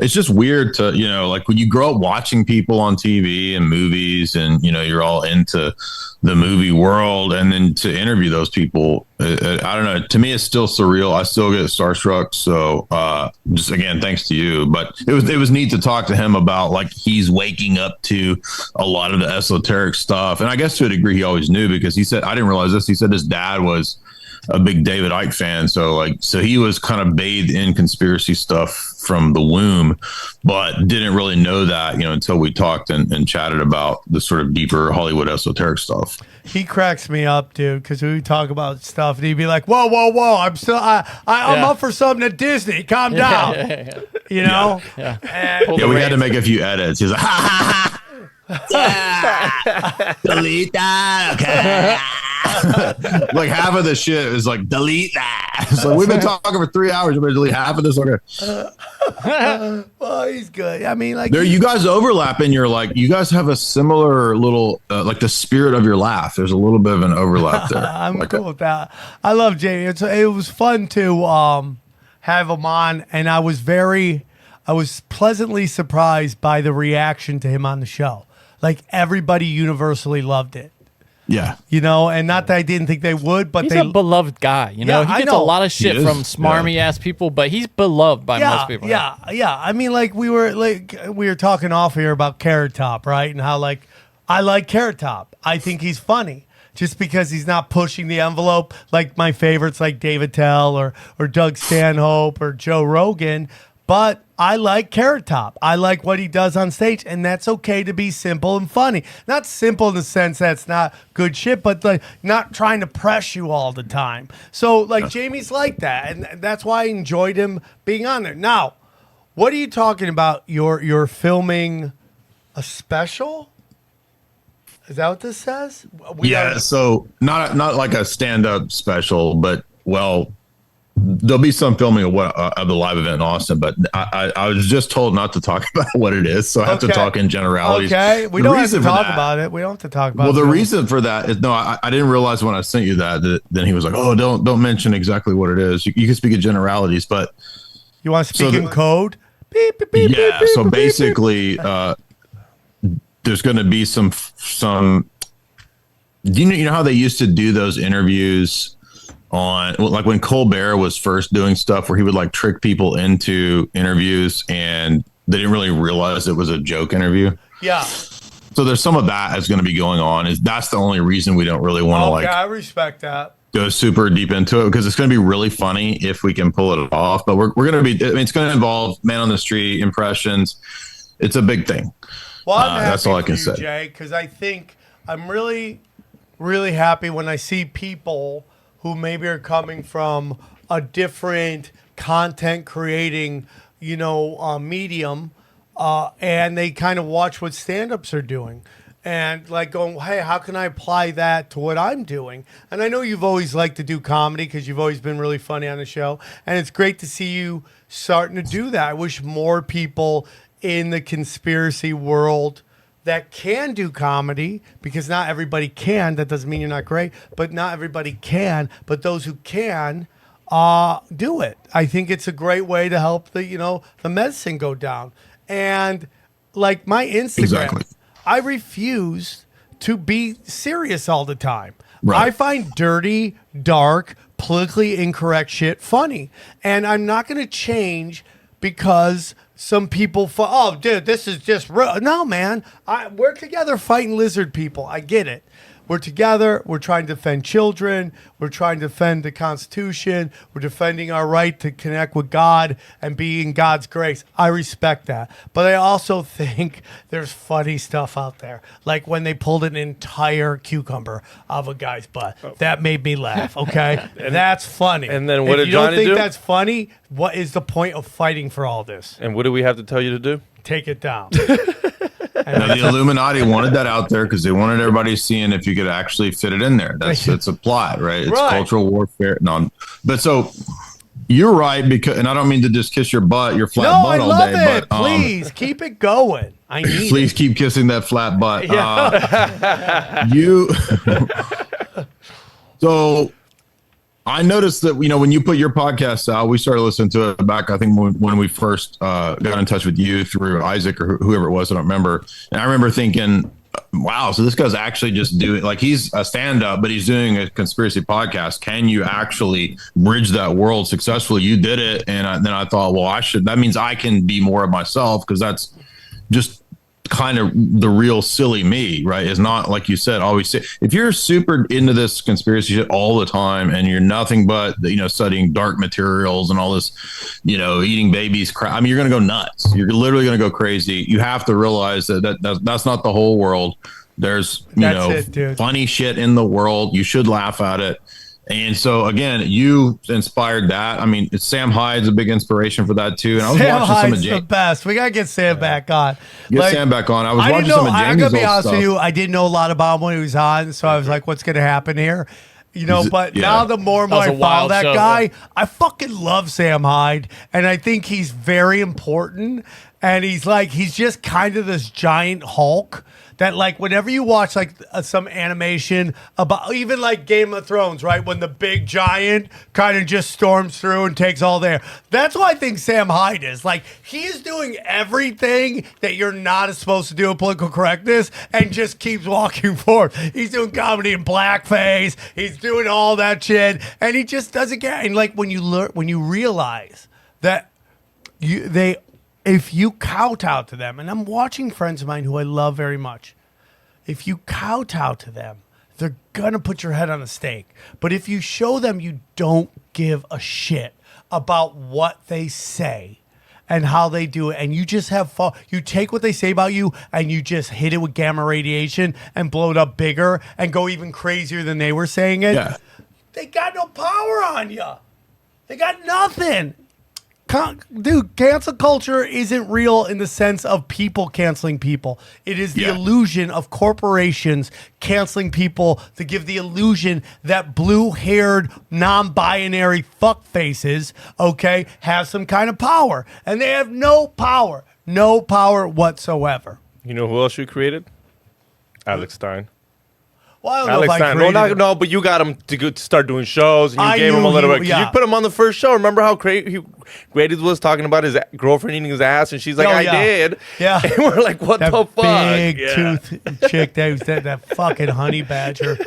it's just weird to, like when you grow up watching people on TV and movies, and you're all into the movie world, and then to interview those people, I don't know. To me, it's still surreal. I still get starstruck. So, just again, thanks to you. But it was neat to talk to him about, like, he's waking up to a lot of the esoteric stuff, and I guess to a degree he always knew, because he said, I didn't realize this. He said his dad was a big David Icke fan. So he was kind of bathed in conspiracy stuff from the womb, but didn't really know that, until we talked and chatted about the sort of deeper Hollywood esoteric stuff. He cracks me up, dude, because we talk about stuff and he'd be like, whoa, I'm up for something at Disney. Calm down. Yeah. Yeah, we had to make a few edits. He's like, ha ha ha. Delete that. Okay. Like half of the shit is like, delete that. So we've been talking for 3 hours. We're going to delete half of this. Okay. Well, he's good. I mean, like, There, you guys overlap, and you're like, you guys have a similar little, like the spirit of your laugh. There's a little bit of an overlap there. I'm cool with that. I love Jamie. It was fun to have him on, and I was pleasantly surprised by the reaction to him on the show. Like, everybody universally loved it. Yeah. And not that I didn't think they would, but he's a beloved guy. Yeah, he I gets a know. lot of shit from smarmy ass people, but he's beloved by most people. Yeah. I mean, like we were talking off here about Carrot Top, right? And how, like, I like Carrot Top. I think he's funny just because he's not pushing the envelope like my favorites, like David Tell or Doug Stanhope or Joe Rogan. But I like Carrot Top. I like what he does on stage, and that's okay to be simple and funny. Not simple in the sense that it's not good shit, but like not trying to press you all the time. So, like, Jamie's like that, and that's why I enjoyed him being on there. Now, what are you talking about? You're filming a special? Is that what this says? So not like a stand-up special, but there'll be some filming of the live event in Austin, but I was just told not to talk about what it is, so I have to talk in generalities. Okay, we don't have to talk about it. We don't have to talk about it. Well, the reason for that is, I didn't realize when I sent you that then he was like, oh, don't mention exactly what it is. You can speak in generalities, but... You want to speak in code? Beep, beep, beep, yeah, beep, so beep, basically, there's going to be some... You know how they used to do those interviews on, like, when Colbert was first doing stuff where he would like trick people into interviews and they didn't really realize it was a joke interview. Yeah. So there's some of that is going to be going on. That's the only reason we don't really want to I respect that. Go super deep into it, because it's going to be really funny if we can pull it off. But we're going to be, it's going to involve man on the street impressions. It's a big thing. Well, I'm happy that's all I can for you, say, Jay, because I think I'm really, really happy when I see people who maybe are coming from a different content creating, medium, and they kind of watch what stand-ups are doing and like going, hey, how can I apply that to what I'm doing? And I know you've always liked to do comedy because you've always been really funny on the show, and it's great to see you starting to do that. I wish more people in the conspiracy world that can do comedy, because not everybody can. That doesn't mean you're not great, but not everybody can. But those who can do it. I think it's a great way to help the medicine go down. And like my Instagram, Exactly. I refuse to be serious all the time. Right. I find dirty, dark, politically incorrect shit funny. And I'm not going to change because some people, oh, dude, this is just real. No, man. We're together fighting lizard people. I get it. We're together. We're trying to defend children. We're trying to defend the Constitution. We're defending our right to connect with God and be in God's grace. I respect that. But I also think there's funny stuff out there. Like when they pulled an entire cucumber out of a guy's butt. That made me laugh, okay? That's funny. And then what if did you don't Johnny think do? that's funny, what is the point of fighting for all this? And what do we have to tell you to do? Take it down. Now, the Illuminati wanted that out there because they wanted everybody seeing if you could actually fit it in there. It's a plot, right? It's Right. cultural warfare. No, but so you're right because, and I don't mean to just kiss your butt, your flat No, butt I all love day, it. but Please keep it going. I need please it. keep kissing that flat butt. Yeah. You. So I noticed that, when you put your podcast out, we started listening to it back, I think when we first got in touch with you through Isaac or whoever it was, I don't remember. And I remember thinking, wow, so this guy's actually just doing, like, he's a stand-up, but he's doing a conspiracy podcast. Can you actually bridge that world successfully? You did it. And then I thought, well, that means I can be more of myself, because that's just kind of the real silly me, right? Is not, like you said, always say, if you're super into this conspiracy shit all the time and you're nothing but studying dark materials and all this, eating babies crap, I mean, you're gonna go nuts. You're literally gonna go crazy. You have to realize that's not the whole world. There's funny shit in the world. You should laugh at it. And so, again, you inspired that. I mean, Sam Hyde's a big inspiration for that, too. And I was Sam watching some of Hyde's the best. We got to get Sam back on. Get Sam back on. I was watching some of I'm Jamie's going to be old honest stuff. with you. I didn't know a lot about him when he was on, so I was like, what's going to happen here? But yeah. now the more and more That I was a follow wild that show, guy, yeah. I fucking love Sam Hyde. And I think he's very important. And he's just kind of this giant Hulk that, like, whenever you watch like some animation about even like Game of Thrones, right, when the big giant kind of just storms through and takes all there, that's what I think Sam Hyde is. Like, he is doing everything that you're not supposed to do in political correctness and just keeps walking forward. He's doing comedy in blackface, he's doing all that shit, and he just doesn't care. And like when you realize that if you kowtow to them, and I'm watching friends of mine who I love very much, if you kowtow to them, they're going to put your head on a stake. But if you show them you don't give a shit about what they say and how they do it, and you just have fun, you take what they say about you and you just hit it with gamma radiation and blow it up bigger and go even crazier than they were saying it, they got no power on you. They got nothing. Dude, cancel culture isn't real in the sense of people canceling people. It is the illusion of corporations canceling people to give the illusion that blue-haired, non-binary fuckfaces, okay, have some kind of power. And they have no power. No power whatsoever. You know who else you created? Alex Stein. Well, I don't know Alex if I Stein. created No, but you got him to start doing shows, and you I gave him a knew little he- bit. yeah. You put him on the first show. Remember how great he was talking about his girlfriend eating his ass, and she's like, Oh, "I yeah. did." Yeah. And we're like, "What that the fuck?" big Yeah. tooth chick that fucking honey badger.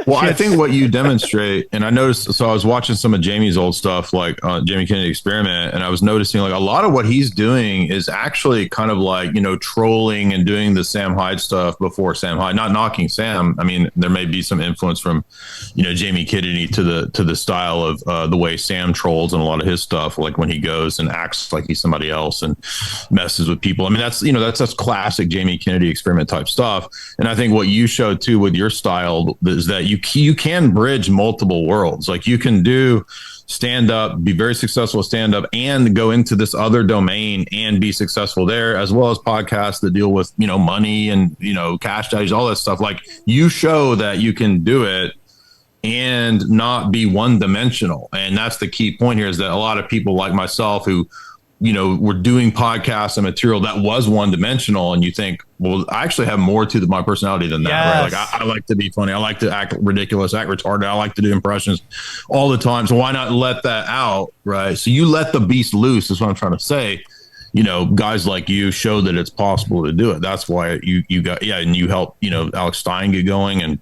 Well, I think what you demonstrate, and I noticed, so I was watching some of Jamie's old stuff, like Jamie Kennedy Experiment, and I was noticing like a lot of what he's doing is actually kind of like, trolling and doing the Sam Hyde stuff before Sam Hyde, not knocking Sam. I mean, there may be some influence from, Jamie Kennedy to the style of the way Sam trolls and a lot of his stuff, like when he goes and acts like he's somebody else and messes with people. I mean, that's classic Jamie Kennedy Experiment type stuff. And I think what you showed too with your style is that you can bridge multiple worlds. Like you can do stand up, be very successful at stand up, and go into this other domain and be successful there, as well as podcasts that deal with, money and, cash values, all that stuff. Like you show that you can do it and not be one dimensional. And that's the key point here, is that a lot of people like myself who were doing podcasts and material that was one dimensional, and you think, well, I actually have more to my personality than that, right? Like I like to be funny. I like to act ridiculous, act retarded. I like to do impressions all the time. So why not let that out, right? So you let the beast loose is what I'm trying to say. Guys like you show that it's possible to do it. That's why you got, and you helped, Alex Stein get going. And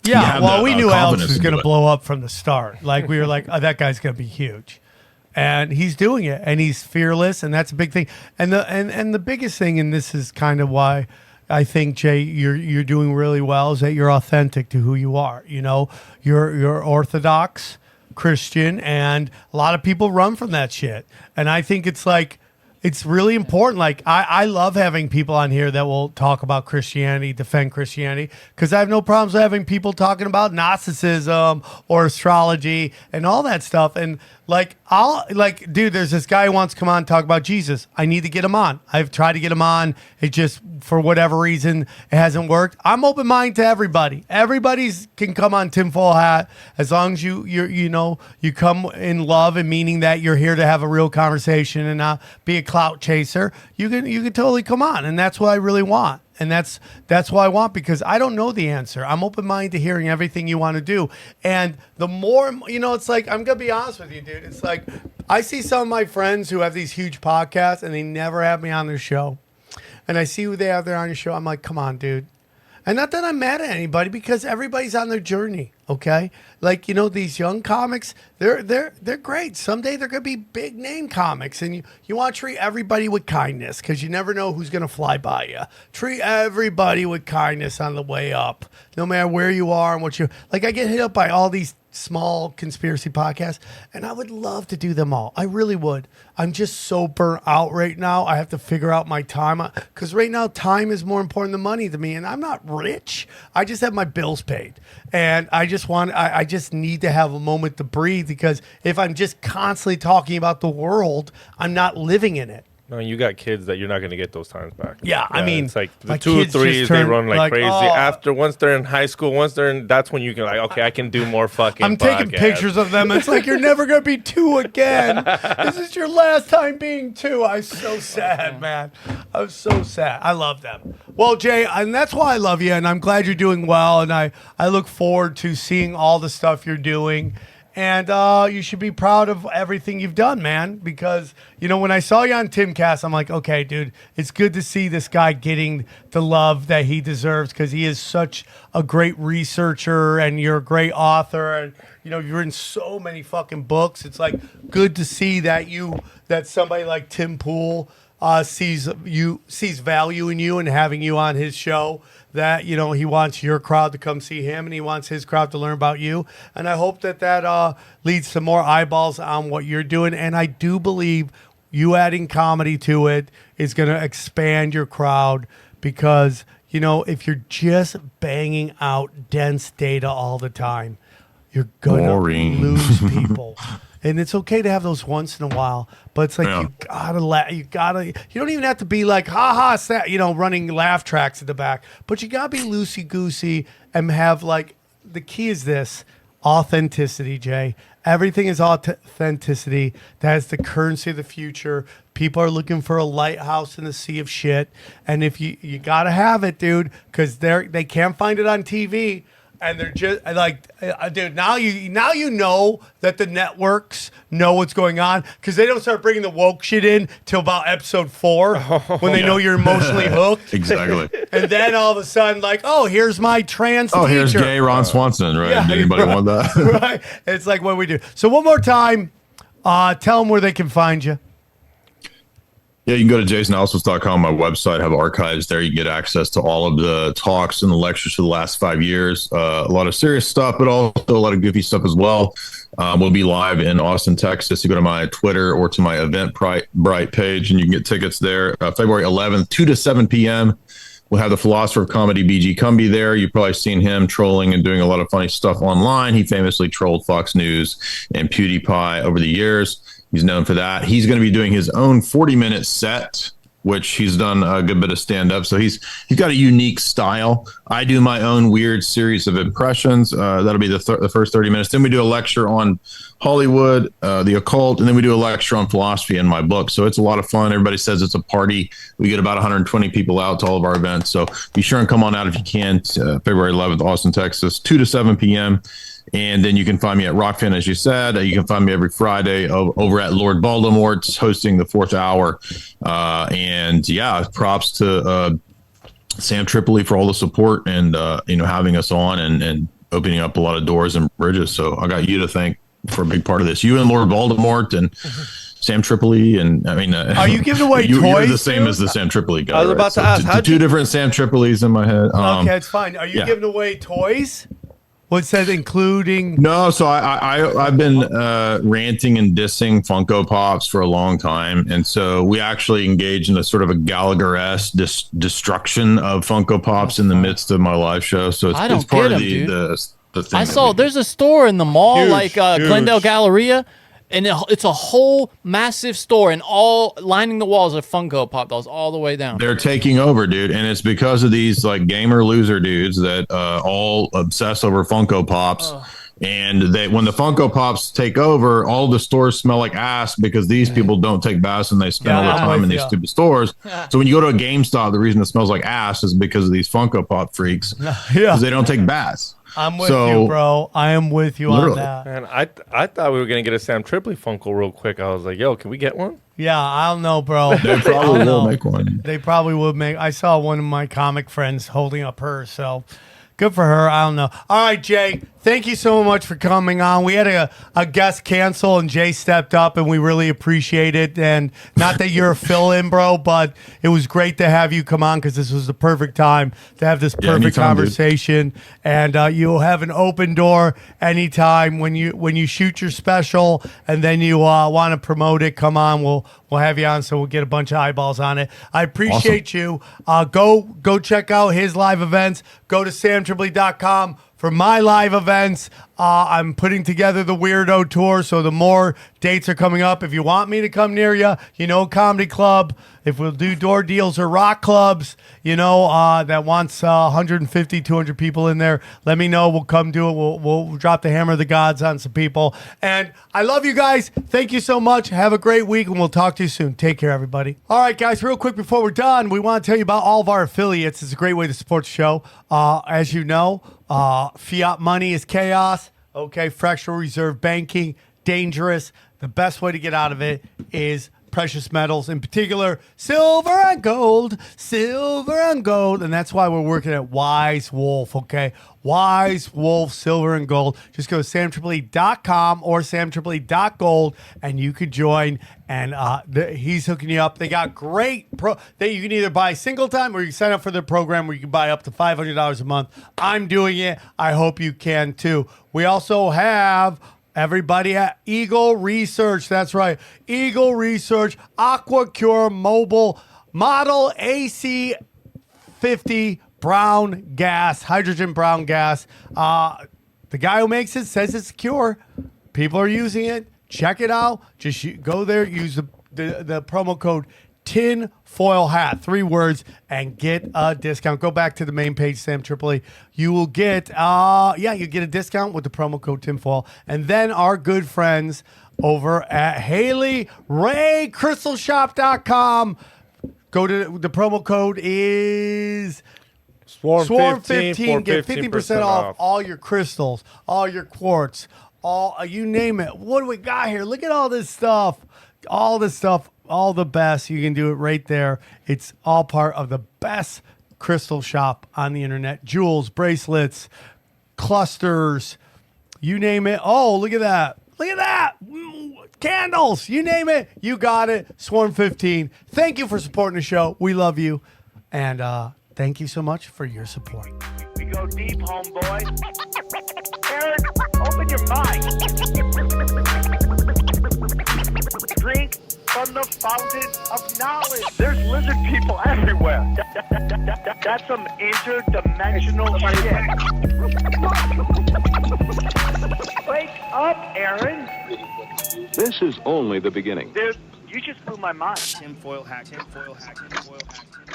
we knew Alex was going to blow up from the start. Like we were like, oh, that guy's going to be huge. And he's doing it, and he's fearless, and that's a big thing. And the biggest thing, and this is kind of why I think, Jay, you're doing really well, is that you're authentic to who you are. You're Orthodox Christian, and a lot of people run from that shit. And I think it's like, it's really important. Like, I love having people on here that will talk about Christianity, defend Christianity, because I have no problems having people talking about Gnosticism or astrology and all that stuff. And dude, there's this guy who wants to come on and talk about Jesus. I need to get him on. I've tried to get him on. It just, for whatever reason, it hasn't worked. I'm open-minded to everybody. Everybody's can come on Tinfoil Hat as long as you come in love and meaning that you're here to have a real conversation and not be a clout chaser. You can totally come on, and that's what I really want. And that's what I want, because I don't know the answer. I'm open-minded to hearing everything you want to do. And the more, it's like, I'm going to be honest with you, dude. It's like, I see some of my friends who have these huge podcasts and they never have me on their show. And I see who they have there on your show. I'm like, come on, dude. And not that I'm mad at anybody, because everybody's on their journey, okay? Like, these young comics, they're great. Someday they're going to be big name comics, and you want to treat everybody with kindness, because you never know who's going to fly by you. Treat everybody with kindness on the way up, no matter where you are and what you like. I get hit up by all these small conspiracy podcasts, and I would love to do them all. I really would. I'm just so burnt out right now. I have to figure out my time, because right now time is more important than money to me, and I'm not rich. I just have my bills paid, and I just need to have a moment to breathe, because if I'm just constantly talking about the world, I'm not living in it. No, you got kids that you're not going to get those times back. Yeah, I mean, it's like the 2 or 3s, they run like crazy. Once they're in high school, that's when you can okay, I can do I'm taking pictures of them. It's like, you're never going to be 2 again. This is your last time being 2. I'm so sad, man. I'm so sad. I love them. Well, Jay, and that's why I love you, and I'm glad you're doing well, and I look forward to seeing all the stuff you're doing. And you should be proud of everything you've done, man, because, when I saw you on Timcast, I'm like, okay, dude, it's good to see this guy getting the love that he deserves, because he is such a great researcher, and you're a great author, and, you've written so many fucking books. It's like good to see that somebody like Tim Pool sees value in you and having you on his show, that, he wants your crowd to come see him, and he wants his crowd to learn about you. And I hope that leads to more eyeballs on what you're doing. And I do believe you adding comedy to it is going to expand your crowd, because, if you're just banging out dense data all the time, you're going to lose people. And it's okay to have those once in a while, but it's like, you don't even have to be like, running laugh tracks at the back, but you gotta be loosey-goosey and have the key is this, authenticity, Jay. Everything is authenticity. That is the currency of the future. People are looking for a lighthouse in the sea of shit. And if you gotta have it, dude, because they can't find it on TV. And they're just like, dude, now you know that the networks know what's going on, because they don't start bringing the woke shit in till about episode 4 when they know you're emotionally hooked. Exactly. And then all of a sudden, here's my trans teacher. Here's gay Ron Swanson, right? Yeah, Did anybody want that? Right. It's like what we do. So one more time, tell them where they can find you. Yeah, you can go to jasonalsos.com, my website, have archives there. You can get access to all of the talks and the lectures for the last 5 years. A lot of serious stuff, but also a lot of goofy stuff as well. We'll be live in Austin, Texas. You go to my Twitter or to my Eventbrite page, and you can get tickets there. February 11th, 2 to 7 p.m. We'll have the philosopher of comedy, BG Cumby, there. You've probably seen him trolling and doing a lot of funny stuff online. He famously trolled Fox News and PewDiePie over the years. He's known for that. He's going to be doing his own 40-minute set which he's done a good bit of stand up. So he's got a unique style. I do my own weird series of impressions. That'll be the first 30 minutes. Then we do a lecture on Hollywood, the occult, and then we do a lecture on philosophy in my book. So it's a lot of fun. Everybody says it's a party. We get about 120 people out to all of our events. So be sure and come on out if you can. February 11th, Austin, Texas, 2 to 7 p.m. And then you can find me at Rockfin, as you said. You can find me every Friday over at Lord Voldemort's, hosting the 4th hour. And yeah, props to Sam Tripoli for all the support and having us on and opening up a lot of doors and bridges. So I got you to thank for a big part of this. You and Lord Voldemort and Sam Tripoli, and I mean, are you giving away toys? You're the same as the Sam Tripoli guy. I was about to ask, two different Sam Tripolis in my head. Okay, it's fine. Are you giving away toys? What's that, including? No, so I've been ranting and dissing Funko Pops for a long time, and so we actually engaged in a sort of a Gallagher-esque destruction of Funko Pops in the midst of my live show. So it's part of the thing. I saw there's a store in the mall, huge. Glendale Galleria, and it's a whole massive store, and all lining the walls of Funko Pop dolls all the way down. They're taking over, dude, and it's because of these like gamer loser dudes that all obsess over Funko Pops. And when the Funko Pops take over, all the stores smell like ass because these people don't take baths and they spend all their time in these stupid stores. So when you go to a GameStop, the reason it smells like ass is because of these Funko Pop freaks. Because they don't take baths. I'm with you, bro. I am with you on that. Man, I thought we were going to get a Sam Tripoli Funko real quick. I was like, yo, can we get one? Yeah, I don't know, bro. They probably will make one. They probably would make. I saw one of my comic friends holding up hers, so good for her. I don't know. All right, Jay, thank you so much for coming on. We had a guest cancel, and Jay stepped up, and we really appreciate it. And not that you're a fill-in, bro, but it was great to have you come on because this was the perfect time to have this perfect conversation. Dude. And you'll have an open door anytime when you shoot your special, and then you want to promote it. Come on, we'll have you on, so we'll get a bunch of eyeballs on it. I appreciate you. Go check out his live events. Go to samtripoli.com. For my live events, I'm putting together the Weirdo Tour, so the more dates are coming up. If you want me to come near you, comedy club, if we'll do door deals or rock clubs, that wants 150, 200 people in there, let me know. We'll come do it. We'll drop the hammer of the gods on some people. And I love you guys. Thank you so much. Have a great week, and we'll talk to you soon. Take care, everybody. All right, guys, real quick before we're done, we want to tell you about all of our affiliates. It's a great way to support the show. As you know, fiat money is chaos. Okay, fractional reserve banking, dangerous. The best way to get out of it is precious metals, in particular, silver and gold. And that's why we're working at Wise Wolf, okay? Wise Wolf, silver and gold. Just go to samtripoli.com or samtripoli.gold, and you could join. And he's hooking you up. They got great that you can either buy single time or you can sign up for their program where you can buy up to $500 a month. I'm doing it. I hope you can too. We also have everybody at Eagle Research. That's right. Eagle Research, AquaCure Mobile Model AC50 brown gas, hydrogen brown gas. The guy who makes it says it's secure. People are using it. Check it out. Just go there, use the promo code tinfoil hat, 3 words, and get a discount. Go back to the main page, Sam Tripoli. You will get you get a discount with the promo code tinfoil. And then our good friends over at Haley Ray CrystalShop.com. Go to the promo code is Swarm15. Get 50% off all your crystals, all your quartz, all you name it. What do we got here? Look at all this stuff. All this stuff, all the best. You can do it right there. It's all part of the best crystal shop on the internet. Jewels, bracelets, clusters, you name it. Oh, look at that. Look at that. Candles, you name it. You got it. Swarm 15. Thank you for supporting the show. We love you. And thank you so much for your support. We go deep, homeboy. Aaron, open your mind. Drink from the fountain of knowledge. There's lizard people everywhere. That's some interdimensional shit. Wake up, Aaron. This is only the beginning. Dude, You just blew my mind. Tinfoil hack, tinfoil hack, tinfoil hack, tinfoil hack.